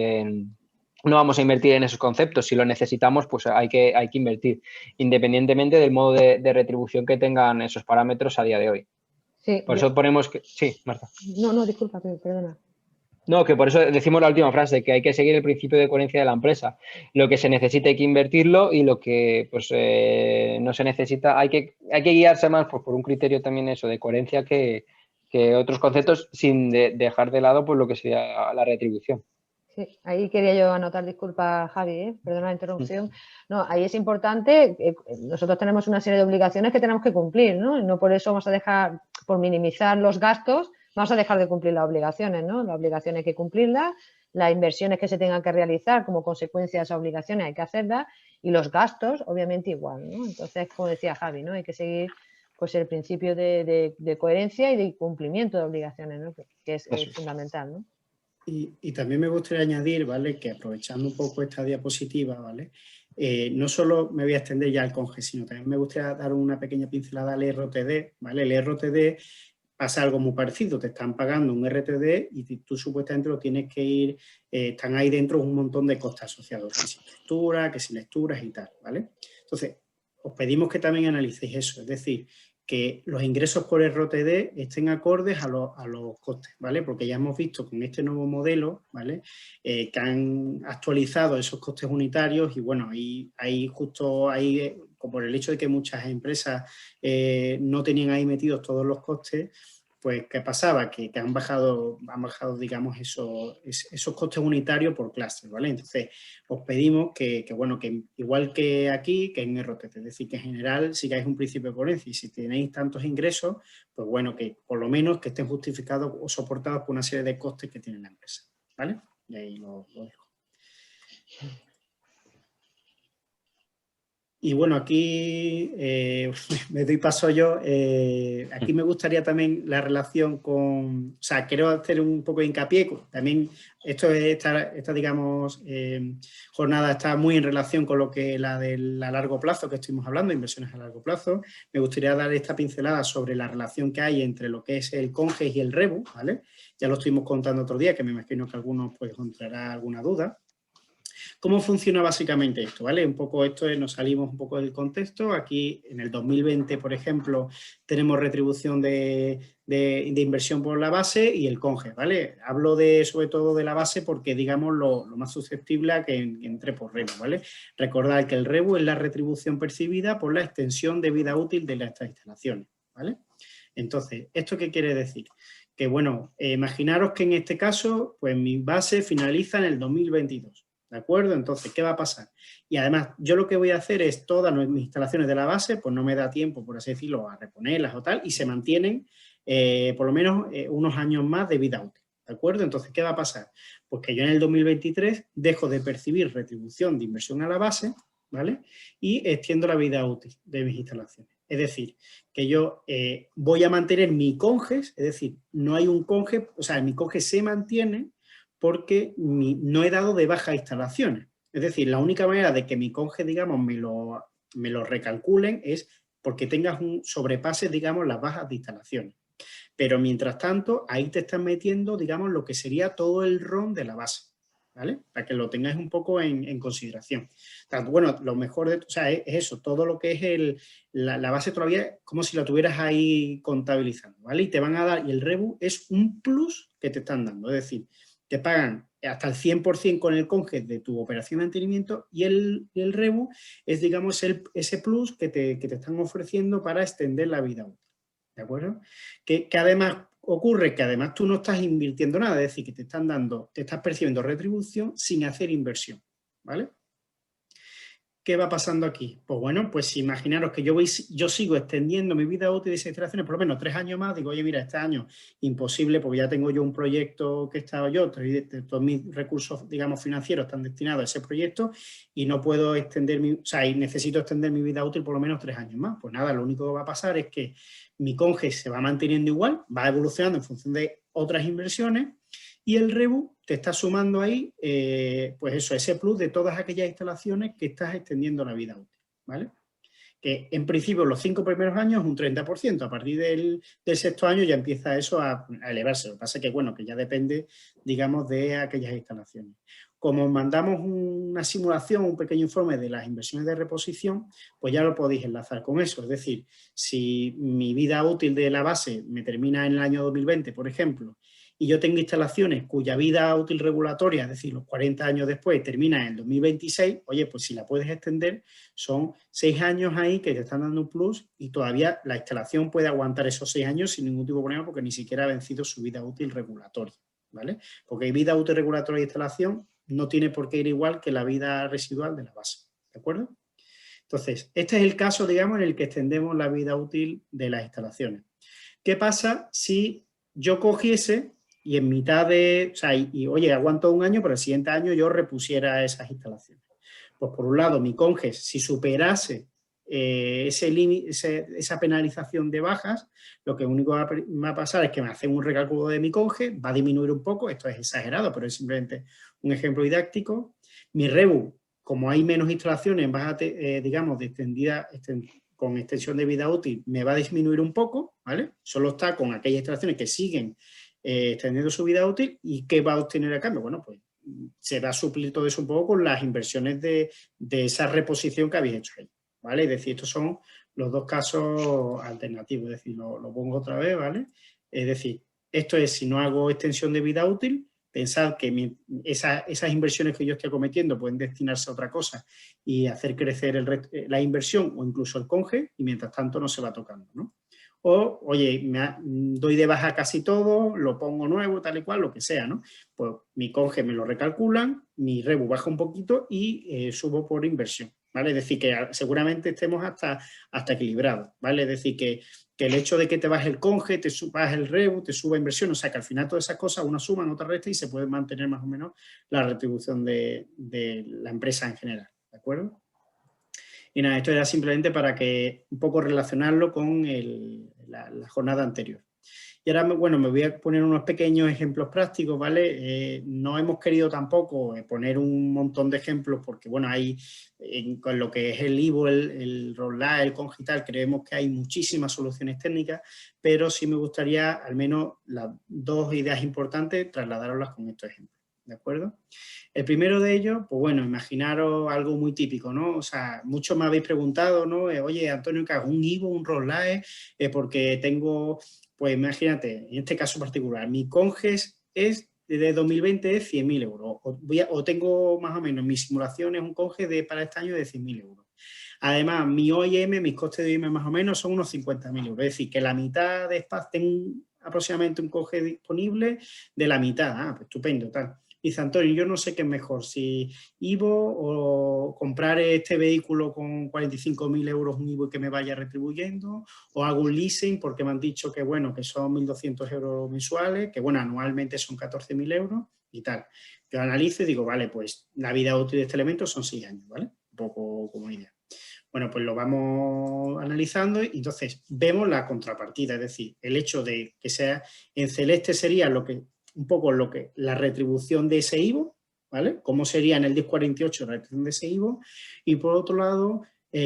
en esos conceptos. Si lo necesitamos, pues hay que invertir, independientemente del modo de retribución que tengan esos parámetros a día de hoy. Sí, por eso ponemos que... Sí, Marta. No, disculpa, perdona. No, que por eso decimos la última frase, que hay que seguir el principio de coherencia de la empresa. Lo que se necesita hay que invertirlo y lo que pues no se necesita, hay que guiarse más pues, por un criterio también eso de coherencia que otros conceptos sin dejar de lado pues lo que sería la retribución. Sí, ahí quería yo anotar, disculpa Javi, perdona la interrupción. No, ahí es importante, nosotros tenemos una serie de obligaciones que tenemos que cumplir, ¿no? Y no por eso vamos a dejar, por minimizar los gastos, vamos a dejar de cumplir las obligaciones, ¿no? Las obligaciones hay que cumplirlas, las inversiones que se tengan que realizar como consecuencia de esas obligaciones hay que hacerlas y los gastos, obviamente, igual, ¿no? Entonces, como decía Javi, ¿no? Hay que seguir pues el principio de coherencia y de cumplimiento de obligaciones, ¿no? Que es fundamental, ¿no? Y también me gustaría añadir, ¿vale? Que aprovechando un poco esta diapositiva, ¿vale? No solo me voy a extender ya al CONGES, sino también me gustaría dar una pequeña pincelada al ROTD, ¿vale? El ROTD pasa algo muy parecido, te están pagando un RTD y tú supuestamente lo tienes que ir, están ahí dentro un montón de costes asociados, que sin estructura, que sin lecturas y tal, ¿vale? Entonces, os pedimos que también analicéis eso, es decir, que los ingresos por ROTD estén acordes a los costes, ¿vale? Porque ya hemos visto con este nuevo modelo, ¿vale? Que han actualizado esos costes unitarios y bueno, ahí justo ahí, por el hecho de que muchas empresas no tenían ahí metidos todos los costes, pues ¿qué pasaba? Que han bajado, digamos, esos costes unitarios por clase, ¿vale? Entonces, os pedimos que bueno, que igual que aquí, que en ROTD, es decir, que en general sigáis un principio de coherencia y si tenéis tantos ingresos, pues bueno, que por lo menos que estén justificados o soportados por una serie de costes que tiene la empresa, ¿vale? Y ahí lo dejo. Y bueno, aquí me doy paso yo. Aquí me gustaría también la relación con... O sea, quiero hacer un poco de hincapié. También esta digamos, jornada está muy en relación con lo que la del a largo plazo que estuvimos hablando, inversiones a largo plazo. Me gustaría dar esta pincelada sobre la relación que hay entre lo que es el CONGES y el REBU, ¿vale? Ya lo estuvimos contando otro día, que me imagino que algunos pues encontrará alguna duda. ¿Cómo funciona básicamente esto? ¿Vale? Un poco esto nos salimos un poco del contexto. Aquí en el 2020, por ejemplo, tenemos retribución de inversión por la base y el CONGES, ¿vale? Hablo sobre todo de la base porque, digamos, lo más susceptible a que entre por REBU, ¿vale? Recordad que el REBU es la retribución percibida por la extensión de vida útil de estas instalaciones, ¿vale? Entonces, ¿esto qué quiere decir? Que, bueno, imaginaros que en este caso, pues mi base finaliza en el 2022, ¿de acuerdo? Entonces, ¿qué va a pasar? Y además, yo lo que voy a hacer es todas mis instalaciones de la base, pues no me da tiempo, por así decirlo, a reponerlas o tal, y se mantienen por lo menos unos años más de vida útil, ¿de acuerdo? Entonces, ¿qué va a pasar? Pues que yo en el 2023 dejo de percibir retribución de inversión a la base, ¿vale? Y extiendo la vida útil de mis instalaciones. Es decir, que yo voy a mantener mi conges, es decir, no hay un conge, o sea, mi conge se mantiene porque no he dado de baja instalaciones. Es decir, la única manera de que mi conge, digamos, me lo recalculen es porque tengas un sobrepase, digamos, las bajas de instalaciones. Pero mientras tanto, ahí te están metiendo, digamos, lo que sería todo el ROM de la base, ¿vale? Para que lo tengáis un poco en consideración. Tanto, bueno, lo mejor o sea, es eso, todo lo que es la base todavía como si la tuvieras ahí contabilizando, ¿vale? Y te van a dar, y el REBU es un plus que te están dando, es decir, te pagan hasta el 100% con el conge de tu operación de mantenimiento y el REBU es, digamos, ese plus que te están ofreciendo para extender la vida útil, ¿de acuerdo? Que además ocurre que además tú no estás invirtiendo nada, es decir, que te estás percibiendo retribución sin hacer inversión, ¿vale? ¿Qué va pasando aquí? Pues bueno, pues imaginaros que yo sigo extendiendo mi vida útil de esas instalaciones por lo menos 3 años más. Digo, oye, mira, este año imposible porque ya tengo yo un proyecto que he estado yo, todos mis recursos, digamos, financieros están destinados a ese proyecto y no puedo extender o sea, y necesito extender mi vida útil por lo menos 3 años más. Pues nada, lo único que va a pasar es que mi conge se va manteniendo igual, va evolucionando en función de otras inversiones y el REBU te está sumando ahí, pues eso, ese plus de todas aquellas instalaciones que estás extendiendo la vida útil, ¿vale? Que en principio los 5 primeros años es un 30%, a partir del sexto año ya empieza eso a elevarse. Lo que pasa es que, bueno, que ya depende, digamos, de aquellas instalaciones. Como mandamos una simulación, un pequeño informe de las inversiones de reposición, pues ya lo podéis enlazar con eso. Es decir, si mi vida útil de la base me termina en el año 2020, por ejemplo, y yo tengo instalaciones cuya vida útil regulatoria, es decir, los 40 años después, termina en el 2026, oye, pues si la puedes extender, son 6 años ahí que te están dando un plus y todavía la instalación puede aguantar esos 6 años sin ningún tipo de problema porque ni siquiera ha vencido su vida útil regulatoria, ¿vale? Porque vida útil regulatoria de instalación no tiene por qué ir igual que la vida residual de la base, ¿de acuerdo? Entonces, este es el caso, digamos, en el que extendemos la vida útil de las instalaciones. ¿Qué pasa si yo cogiese y en mitad de, o sea, oye, aguanto un año, pero el siguiente año yo repusiera esas instalaciones? Pues por un lado, mi conges, si superase esa penalización de bajas, lo que único va a pasar es que me hacen un recálculo de mi conge, va a disminuir un poco, esto es exagerado, pero es simplemente un ejemplo didáctico. Mi REBU, como hay menos instalaciones, digamos, con extensión de vida útil, me va a disminuir un poco, ¿vale? Solo está con aquellas instalaciones que siguen extendiendo su vida útil. ¿Y qué va a obtener a cambio? Bueno, pues se va a suplir todo eso un poco con las inversiones de esa reposición que habéis hecho ahí, ¿vale? Es decir, estos son los dos casos alternativos, es decir, lo pongo otra vez, ¿vale? Es decir, esto es si no hago extensión de vida útil, pensad que esas inversiones que yo estoy cometiendo pueden destinarse a otra cosa y hacer crecer la inversión o incluso el conge y mientras tanto no se va tocando, ¿no? O, oye, doy de baja casi todo, lo pongo nuevo, tal y cual, lo que sea, ¿no? Pues mi conge me lo recalculan, mi REBU baja un poquito y subo por inversión, ¿vale? Es decir, que seguramente estemos hasta equilibrados, ¿vale? Es decir, que el hecho de que te baje el conge, te baje el REBU, te suba inversión, o sea, que al final todas esas cosas una suman, otra resta y se puede mantener más o menos la retribución de la empresa en general, ¿de acuerdo? Y nada, esto era simplemente para que un poco relacionarlo con la jornada anterior. Y ahora, bueno, me voy a poner unos pequeños ejemplos prácticos, ¿vale? No hemos querido tampoco poner un montón de ejemplos porque, bueno, con lo que es el IVO, el ROLLAE, el conge y tal, creemos que hay muchísimas soluciones técnicas, pero sí me gustaría al menos las 2 ideas importantes trasladaroslas con estos ejemplos, ¿de acuerdo? El primero de ellos, pues bueno, imaginaros algo muy típico, ¿no? O sea, muchos me habéis preguntado, ¿no? Oye, Antonio, ¿qué hago? ¿Un IVO, un ROLLAE? Porque tengo, pues imagínate, en este caso particular, mi conges de 2020 es 100.000 euros. O tengo más o menos en mis simulaciones un conge para este año de 100.000 euros. Además, mi OIM, mis costes de OIM más o menos son unos 50.000 euros. Es decir, que la mitad de espacio, tengo aproximadamente un coge disponible de la mitad. Ah, pues estupendo, tal. Dice Antonio, yo no sé qué es mejor, si IVO o comprar este vehículo con 45.000 euros un IVO y que me vaya retribuyendo, o hago un leasing porque me han dicho que, bueno, que son 1.200 euros mensuales, que, bueno, anualmente son 14.000 euros y tal. Yo analizo y digo, vale, pues la vida útil de este elemento son 6 años, ¿vale? Un poco como idea. Bueno, pues lo vamos analizando y entonces vemos la contrapartida, es decir, el hecho de que sea en celeste sería un poco la retribución de ese IVO, ¿vale? Cómo sería en el 1048 la retribución de ese IVO, y por otro lado,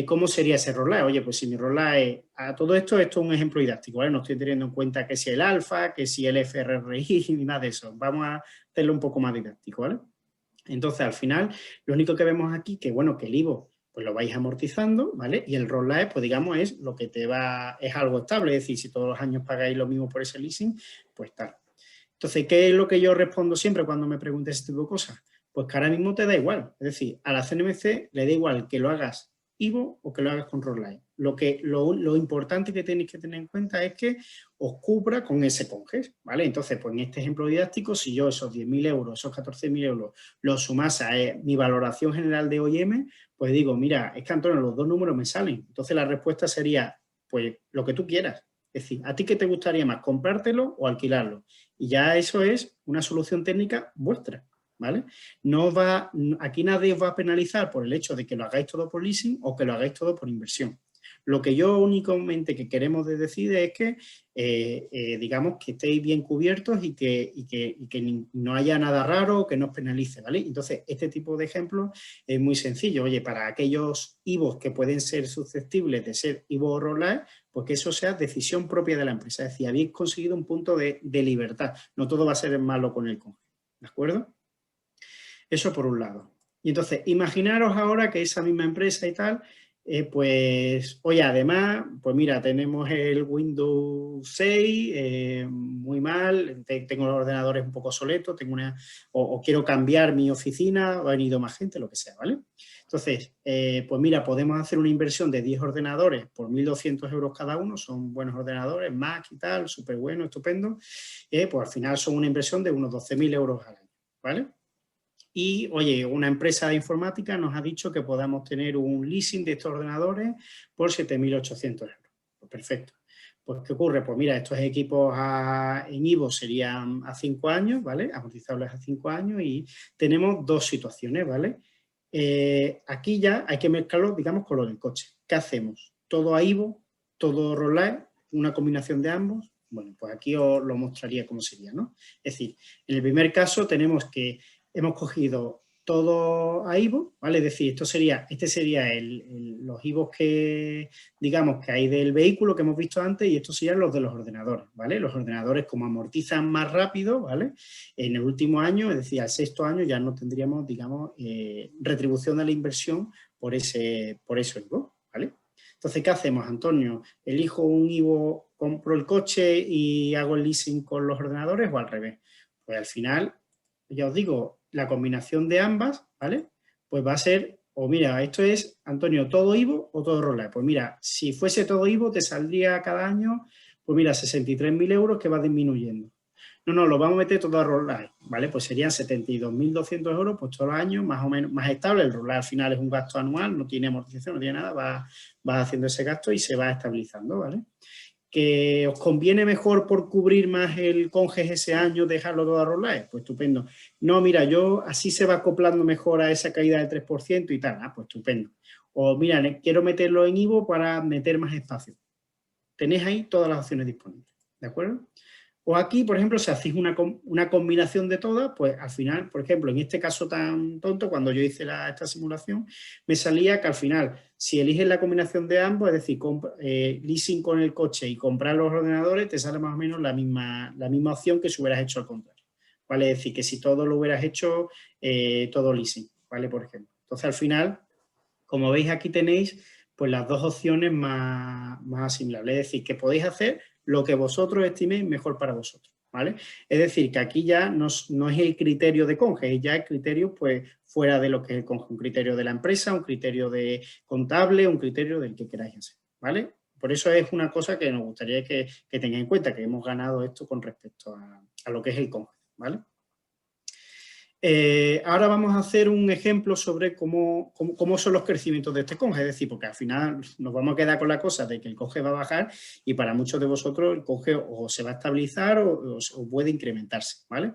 cómo sería ese ROLAE. Oye, pues si mi ROLAE, a todo esto es un ejemplo didáctico, ¿vale? No estoy teniendo en cuenta que si el alfa, que si el FRRI, ni nada de eso. Vamos a hacerlo un poco más didáctico, ¿vale? Entonces, al final, lo único que vemos aquí, que bueno, que el IVO pues lo vais amortizando, ¿vale? Y el ROLAE, pues digamos, es lo que es algo estable, es decir, si todos los años pagáis lo mismo por ese leasing, pues tal. Entonces, ¿qué es lo que yo respondo siempre cuando me preguntes este tipo de cosas? Pues que ahora mismo te da igual. Es decir, a la CNMC le da igual que lo hagas IVO o que lo hagas con ROLAE. Lo importante que tenéis que tener en cuenta es que os cubra con ese CONGES, ¿vale? Entonces, pues en este ejemplo didáctico, si yo esos 10.000 euros, esos 14.000 euros, los sumase a mi valoración general de OIM, pues digo, mira, es que Antonio, los dos números me salen. Entonces la respuesta sería, pues lo que tú quieras. Es decir, ¿a ti qué te gustaría más, comprártelo o alquilarlo? Y ya eso es una solución técnica vuestra, ¿vale? Aquí nadie os va a penalizar por el hecho de que lo hagáis todo por leasing o que lo hagáis todo por inversión. Lo que yo únicamente que queremos decir es que, digamos, que estéis bien cubiertos y que no haya nada raro, que no os penalice, ¿vale? Entonces, este tipo de ejemplos es muy sencillo. Oye, para aquellos IVOs que pueden ser susceptibles de ser IVO o ROLAE, pues que eso sea decisión propia de la empresa. Es decir, habéis conseguido un punto de libertad. No todo va a ser malo con el CONGES, ¿de acuerdo? Eso por un lado. Y entonces, imaginaros ahora que esa misma empresa y tal, pues, oye, además, pues mira, tenemos el Windows 6, muy mal, tengo los ordenadores un poco obsoletos, o quiero cambiar mi oficina, o ha venido más gente, lo que sea, ¿vale? Entonces, pues mira, podemos hacer una inversión de 10 ordenadores por 1.200 euros cada uno, son buenos ordenadores, Mac y tal, súper bueno, estupendo, pues al final son una inversión de unos 12.000 euros al año, ¿vale? Y, oye, una empresa de informática nos ha dicho que podamos tener un leasing de estos ordenadores por 7.800 euros. Pues perfecto. Pues, ¿qué ocurre? Pues mira, estos equipos en IVO serían a 5 años, ¿vale? Amortizables a 5 años y tenemos dos situaciones, ¿vale? Aquí ya hay que mezclarlo, digamos, con lo del coche. ¿Qué hacemos? ¿Todo a IVO? ¿Todo ROLAE? ¿Una combinación de ambos? Bueno, pues aquí os lo mostraría cómo sería, ¿no? Es decir, en el primer caso tenemos que hemos cogido todo a IVO, ¿vale? Es decir, este sería los IVOs que, digamos, que hay del vehículo que hemos visto antes y estos serían los de los ordenadores, ¿vale? Los ordenadores, como amortizan más rápido, ¿vale? En el último año, es decir, al sexto año ya no tendríamos, digamos, retribución de la inversión por ese IVO, ¿vale? Entonces, ¿qué hacemos, Antonio? ¿Elijo un IVO, compro el coche y hago el leasing con los ordenadores o al revés? Pues al final, ya os digo, la combinación de ambas, ¿vale? Pues va a ser, o mira, esto es, Antonio, ¿todo IVO o todo ROLAE? Pues mira, si fuese todo IVO te saldría cada año, pues mira, 63.000 euros que va disminuyendo. No, lo vamos a meter todo a ROLAE, ¿vale? Pues serían 72.200 euros, pues todos los años, más o menos, más estable. El ROLAE al final es un gasto anual, no tiene amortización, no tiene nada, va haciendo ese gasto y se va estabilizando, ¿vale? ¿Que os conviene mejor por cubrir más el CONGES ese año dejarlo todo a ROLAE? Pues estupendo. No, mira, así se va acoplando mejor a esa caída del 3% y tal. Ah, pues estupendo. O mira, quiero meterlo en IVO para meter más espacio. Tenéis ahí todas las opciones disponibles, ¿de acuerdo? O aquí, por ejemplo, si hacéis una combinación de todas, pues al final, por ejemplo, en este caso tan tonto, cuando yo hice esta simulación, me salía que al final, si eliges la combinación de ambos, es decir, leasing con el coche y comprar los ordenadores, te sale más o menos la misma opción que si hubieras hecho al contrario, ¿vale? Es decir, que si todo lo hubieras hecho, todo leasing, ¿vale? Por ejemplo. Entonces, al final, como veis, aquí tenéis pues las dos opciones más asimilables. Es decir, que podéis hacer lo que vosotros estiméis mejor para vosotros, ¿vale? Es decir, que aquí ya no es el criterio de conge, ya el criterio pues fuera de lo que es el conge, un criterio de la empresa, un criterio de contable, un criterio del que queráis hacer, ¿vale? Por eso es una cosa que nos gustaría que tengáis en cuenta, que hemos ganado esto con respecto a lo que es el conge, ¿vale? Ahora vamos a hacer un ejemplo sobre cómo son los crecimientos de este conge, es decir, porque al final nos vamos a quedar con la cosa de que el conge va a bajar y para muchos de vosotros el conge o se va a estabilizar o puede incrementarse, ¿vale?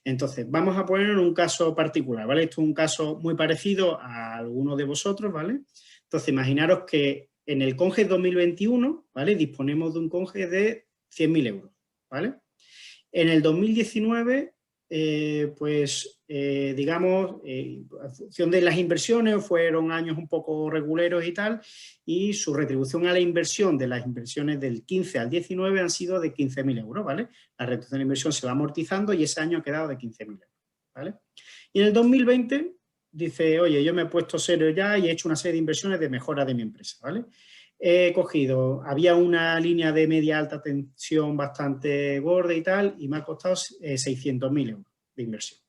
Entonces, vamos a poner un caso particular, ¿vale? Esto es un caso muy parecido a alguno de vosotros, ¿vale? Entonces, imaginaros que en el conge 2021, ¿vale? Disponemos de un conge de 100.000 euros, ¿vale? En el 2019... digamos, en función de las inversiones, fueron años un poco reguleros y tal, y su retribución a la inversión de las inversiones del 15 al 19 han sido de 15.000 euros, ¿vale? La retribución de inversión se va amortizando y ese año ha quedado de 15.000 euros, ¿vale? Y en el 2020 dice, oye, yo me he puesto serio ya y he hecho una serie de inversiones de mejora de mi empresa, ¿vale? He cogido, había una línea de media alta tensión bastante gorda y tal, y me ha costado 600.000 euros de inversión.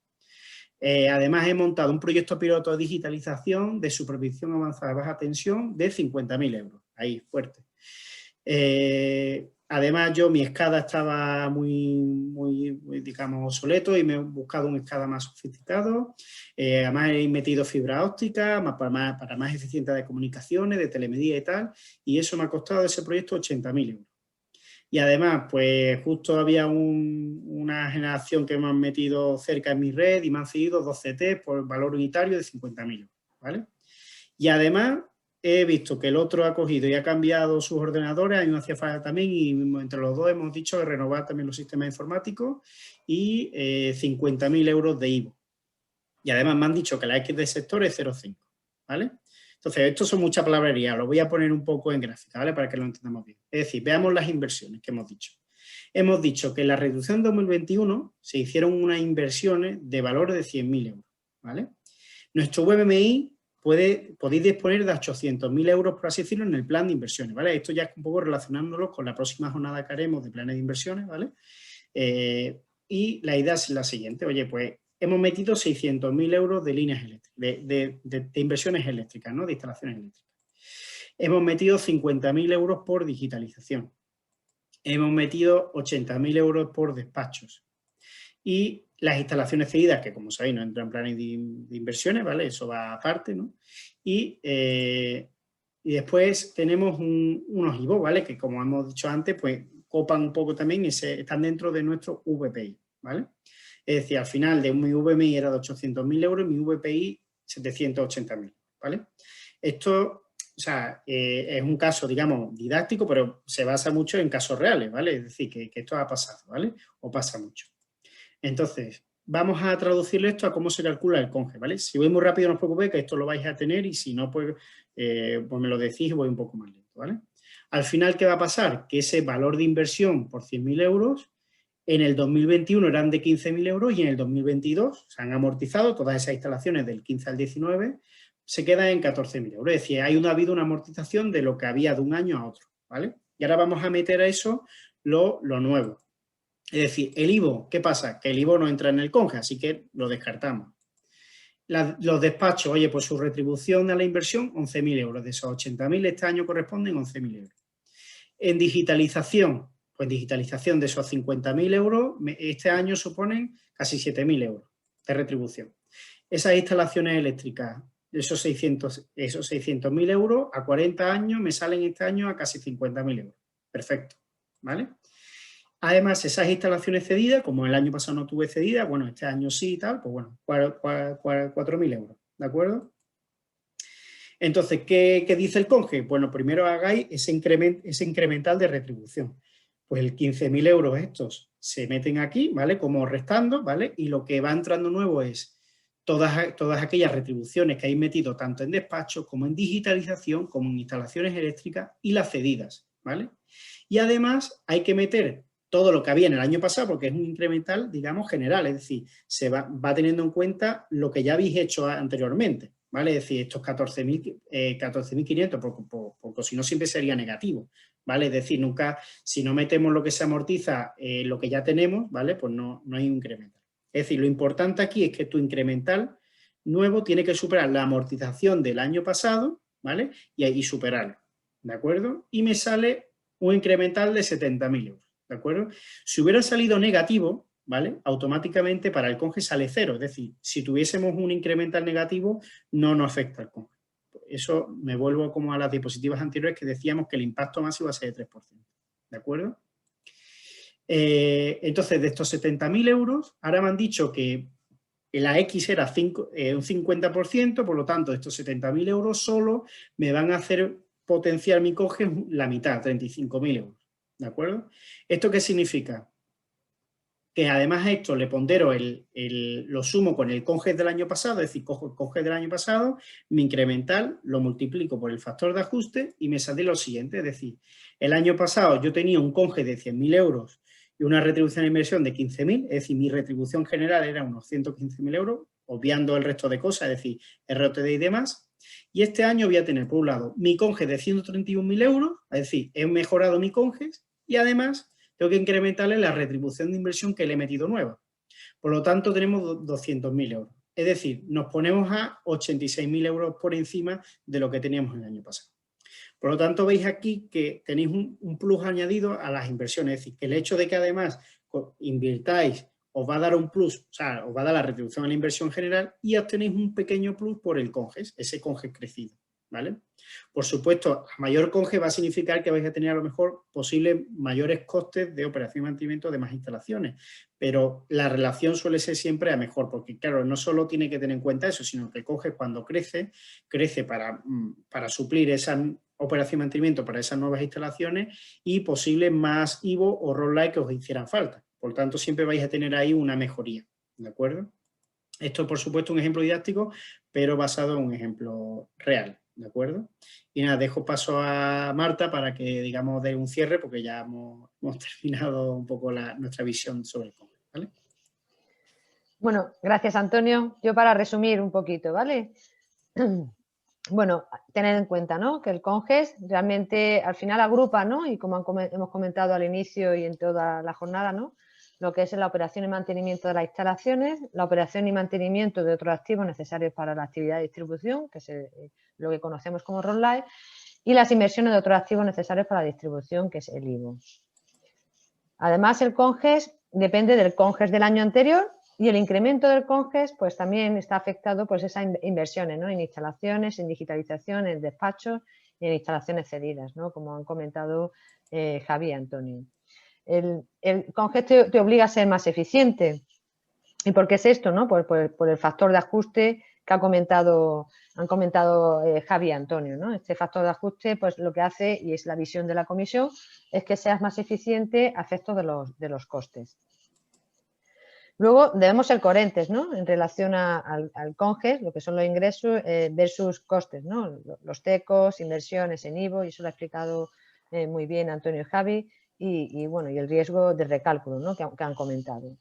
Además, he montado un proyecto piloto de digitalización de supervisión avanzada de baja tensión de 50.000 euros, ahí, fuerte. Además, mi SCADA estaba muy, digamos, obsoleto y me he buscado un SCADA más sofisticado. Además, he metido fibra óptica para más eficiencia de comunicaciones, de telemedida y tal, y eso me ha costado ese proyecto 80.000 euros. Y además, pues justo había una generación que me han metido cerca en mi red y me han cedido 2 CT por valor unitario de 50.000 euros, ¿vale? Y además he visto que el otro ha cogido y ha cambiado sus ordenadores, a mí me hacía falta también, y entre los dos hemos dicho de renovar también los sistemas informáticos y 50.000 euros de IVO. Y además me han dicho que la X de sector es 0,5, ¿vale? Entonces, esto son mucha palabrería, lo voy a poner un poco en gráfica, ¿vale? Para que lo entendamos bien. Es decir, veamos las inversiones que hemos dicho. Hemos dicho que en la reducción 2021 se hicieron unas inversiones de valor de 100.000 euros, ¿vale? Nuestro VMI podéis disponer de 800.000 euros, por así decirlo, en el plan de inversiones, ¿vale? Esto ya es un poco relacionándolo con la próxima jornada que haremos de planes de inversiones, ¿vale? Y la idea es la siguiente, oye, pues hemos metido 600.000 euros de líneas eléctricas, de inversiones eléctricas, ¿no? De instalaciones eléctricas. Hemos metido 50.000 euros por digitalización. Hemos metido 80.000 euros por despachos. Y las instalaciones cedidas, que como sabéis no entran en planes de inversiones, ¿vale? Eso va aparte, ¿no? Y después tenemos unos IVO, ¿vale? Que como hemos dicho antes, pues copan un poco también y están dentro de nuestro VPI, ¿vale? Es decir, al final de mi VMI era de 800.000 euros y mi VPI 780.000, ¿vale? Esto, o sea, es un caso, digamos, didáctico, pero se basa mucho en casos reales, ¿vale? Es decir, que esto ha pasado, ¿vale? O pasa mucho. Entonces, vamos a traducirle esto a cómo se calcula el conge, ¿vale? Si voy muy rápido, no os preocupéis, que esto lo vais a tener y si no, pues me lo decís y voy un poco más lento, ¿vale? Al final, ¿qué va a pasar? Que ese valor de inversión por 100.000 euros en el 2021 eran de 15.000 euros y en el 2022 se han amortizado todas esas instalaciones del 15 al 19, se quedan en 14.000 euros. Es decir, ha habido una amortización de lo que había de un año a otro, ¿vale? Y ahora vamos a meter a eso lo nuevo. Es decir, el IVO, ¿qué pasa? Que el IVO no entra en el conge, así que lo descartamos. Los despachos, oye, pues su retribución a la inversión, 11.000 euros. De esos 80.000 este año corresponden 11.000 euros. En digitalización, pues digitalización de esos 50.000 euros, este año suponen casi 7.000 euros de retribución. Esas instalaciones eléctricas, esos 600.000 euros, a 40 años me salen este año a casi 50.000 euros. Perfecto, ¿vale? Además, esas instalaciones cedidas, como el año pasado no tuve cedidas, bueno, este año sí y tal, pues bueno, 4.000 euros, ¿de acuerdo? Entonces, ¿qué dice el conge? Bueno, primero hagáis ese incremental de retribución. Pues el 15.000 euros estos se meten aquí, ¿vale? Como restando, ¿vale? Y lo que va entrando nuevo es todas aquellas retribuciones que habéis metido tanto en despacho como en digitalización, como en instalaciones eléctricas y las cedidas, ¿vale? Y además hay que meter todo lo que había en el año pasado porque es un incremental, digamos, general, es decir, se va teniendo en cuenta lo que ya habéis hecho anteriormente, ¿vale? Es decir, estos 14.500, porque si no siempre sería negativo, ¿vale? Es decir, nunca, si no metemos lo que se amortiza, lo que ya tenemos, ¿vale? Pues no hay un incremental. Es decir, lo importante aquí es que tu incremental nuevo tiene que superar la amortización del año pasado, ¿vale? Y superarlo, ¿de acuerdo? Y me sale un incremental de 70.000 euros, ¿de acuerdo? Si hubiera salido negativo, ¿vale? Automáticamente para el CONGES sale cero, es decir, si tuviésemos un incremental negativo, no nos afecta al CONGES. Eso me vuelvo como a las diapositivas anteriores que decíamos que el impacto máximo va a ser de 3%, ¿de acuerdo? Entonces, de estos 70.000 euros, ahora me han dicho que la X era un 50%, por lo tanto, estos 70.000 euros solo me van a hacer potenciar mi CONGES la mitad, 35.000 euros, ¿de acuerdo? ¿Esto qué significa? Que además a esto le pondero lo sumo con el CONGES del año pasado, es decir, cojo el CONGES del año pasado, mi incremental lo multiplico por el factor de ajuste y me sale lo siguiente, es decir, el año pasado yo tenía un CONGES de 100.000 euros y una retribución de inversión de 15.000, es decir, mi retribución general era unos 115.000 euros, obviando el resto de cosas, es decir, ROTD y demás, y este año voy a tener, por un lado, mi CONGES de 131.000 euros, es decir, he mejorado mi CONGES y además tengo que incrementarle la retribución de inversión que le he metido nueva. Por lo tanto, tenemos 200.000 euros. Es decir, nos ponemos a 86.000 euros por encima de lo que teníamos el año pasado. Por lo tanto, veis aquí que tenéis un plus añadido a las inversiones. Es decir, que el hecho de que además invirtáis os va a dar un plus, o sea, os va a dar la retribución a la inversión general y obtenéis un pequeño plus por el CONGES, ese CONGES crecido, ¿vale? Por supuesto, a mayor CONGES va a significar que vais a tener a lo mejor posibles mayores costes de operación y mantenimiento de más instalaciones, pero la relación suele ser siempre a mejor, porque claro, no solo tiene que tener en cuenta eso, sino que el CONGES cuando crece para suplir esa operación y mantenimiento para esas nuevas instalaciones y posibles más IVO o roll-like que os hicieran falta. Por tanto, siempre vais a tener ahí una mejoría, ¿de acuerdo? Esto, por supuesto, es un ejemplo didáctico, pero basado en un ejemplo real, ¿de acuerdo? Y nada, dejo paso a Marta para que, digamos, dé un cierre, porque ya hemos terminado un poco nuestra visión sobre el CONGES, ¿vale? Bueno, gracias, Antonio. Yo para resumir un poquito, ¿vale? Bueno, tener en cuenta, ¿no?, que el CONGES realmente al final agrupa, ¿no?, y como hemos comentado al inicio y en toda la jornada, ¿no?, lo que es la operación y mantenimiento de las instalaciones, la operación y mantenimiento de otros activos necesarios para la actividad de distribución, que es lo que conocemos como roll-like, y las inversiones de otros activos necesarios para la distribución, que es el IVO. Además, el CONGES depende del CONGES del año anterior y el incremento del CONGES pues también está afectado por esas inversiones, ¿no?, en instalaciones, en digitalización, en despachos y en instalaciones cedidas, ¿no?, como han comentado Javi y Antonio. El CONGES te obliga a ser más eficiente. ¿Y por qué es esto, no? Por el factor de ajuste que han comentado Javi y Antonio, ¿no? Este factor de ajuste, pues lo que hace, y es la visión de la comisión, es que seas más eficiente a efectos de los costes. Luego debemos ser coherentes, ¿no?, en relación al CONGES, lo que son los ingresos versus costes, ¿no?, los TECOs, inversiones en IVO, y eso lo ha explicado muy bien Antonio y Javi, y el riesgo de recálculo, ¿no?, que han comentado.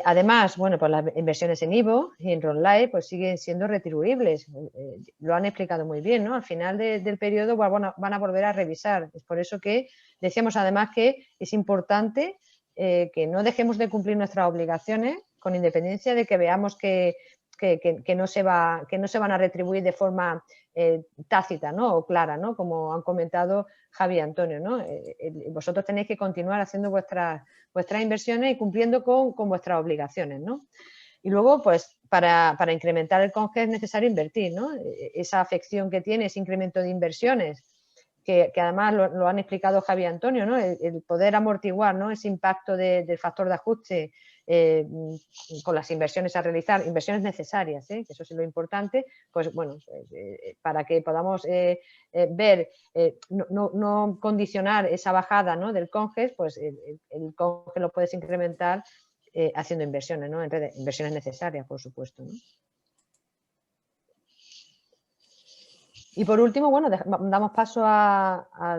Además, bueno, pues las inversiones en IVO y en roll-like pues siguen siendo retribuibles, lo han explicado muy bien, ¿no? Al final del periodo van a volver a revisar. Es por eso que decíamos además que es importante que no dejemos de cumplir nuestras obligaciones con independencia de que veamos que no se van a retribuir de forma tácita, ¿no?, o clara, ¿no?, como han comentado Javi y Antonio, ¿no? Vosotros tenéis que continuar haciendo vuestras inversiones y cumpliendo con vuestras obligaciones, ¿no? Y luego, pues, para incrementar el CONGES es necesario invertir, ¿no? Esa afección que tiene ese incremento de inversiones, que además lo han explicado Javi y Antonio, ¿no?, el poder amortiguar, ¿no?, ese impacto del factor de ajuste con las inversiones a realizar, inversiones necesarias, que eso es lo importante, pues bueno, para que podamos ver, no condicionar esa bajada, ¿no?, del CONGES, pues el CONGES lo puedes incrementar haciendo inversiones, ¿no?, inversiones necesarias, por supuesto, ¿no? Y por último, bueno, damos paso a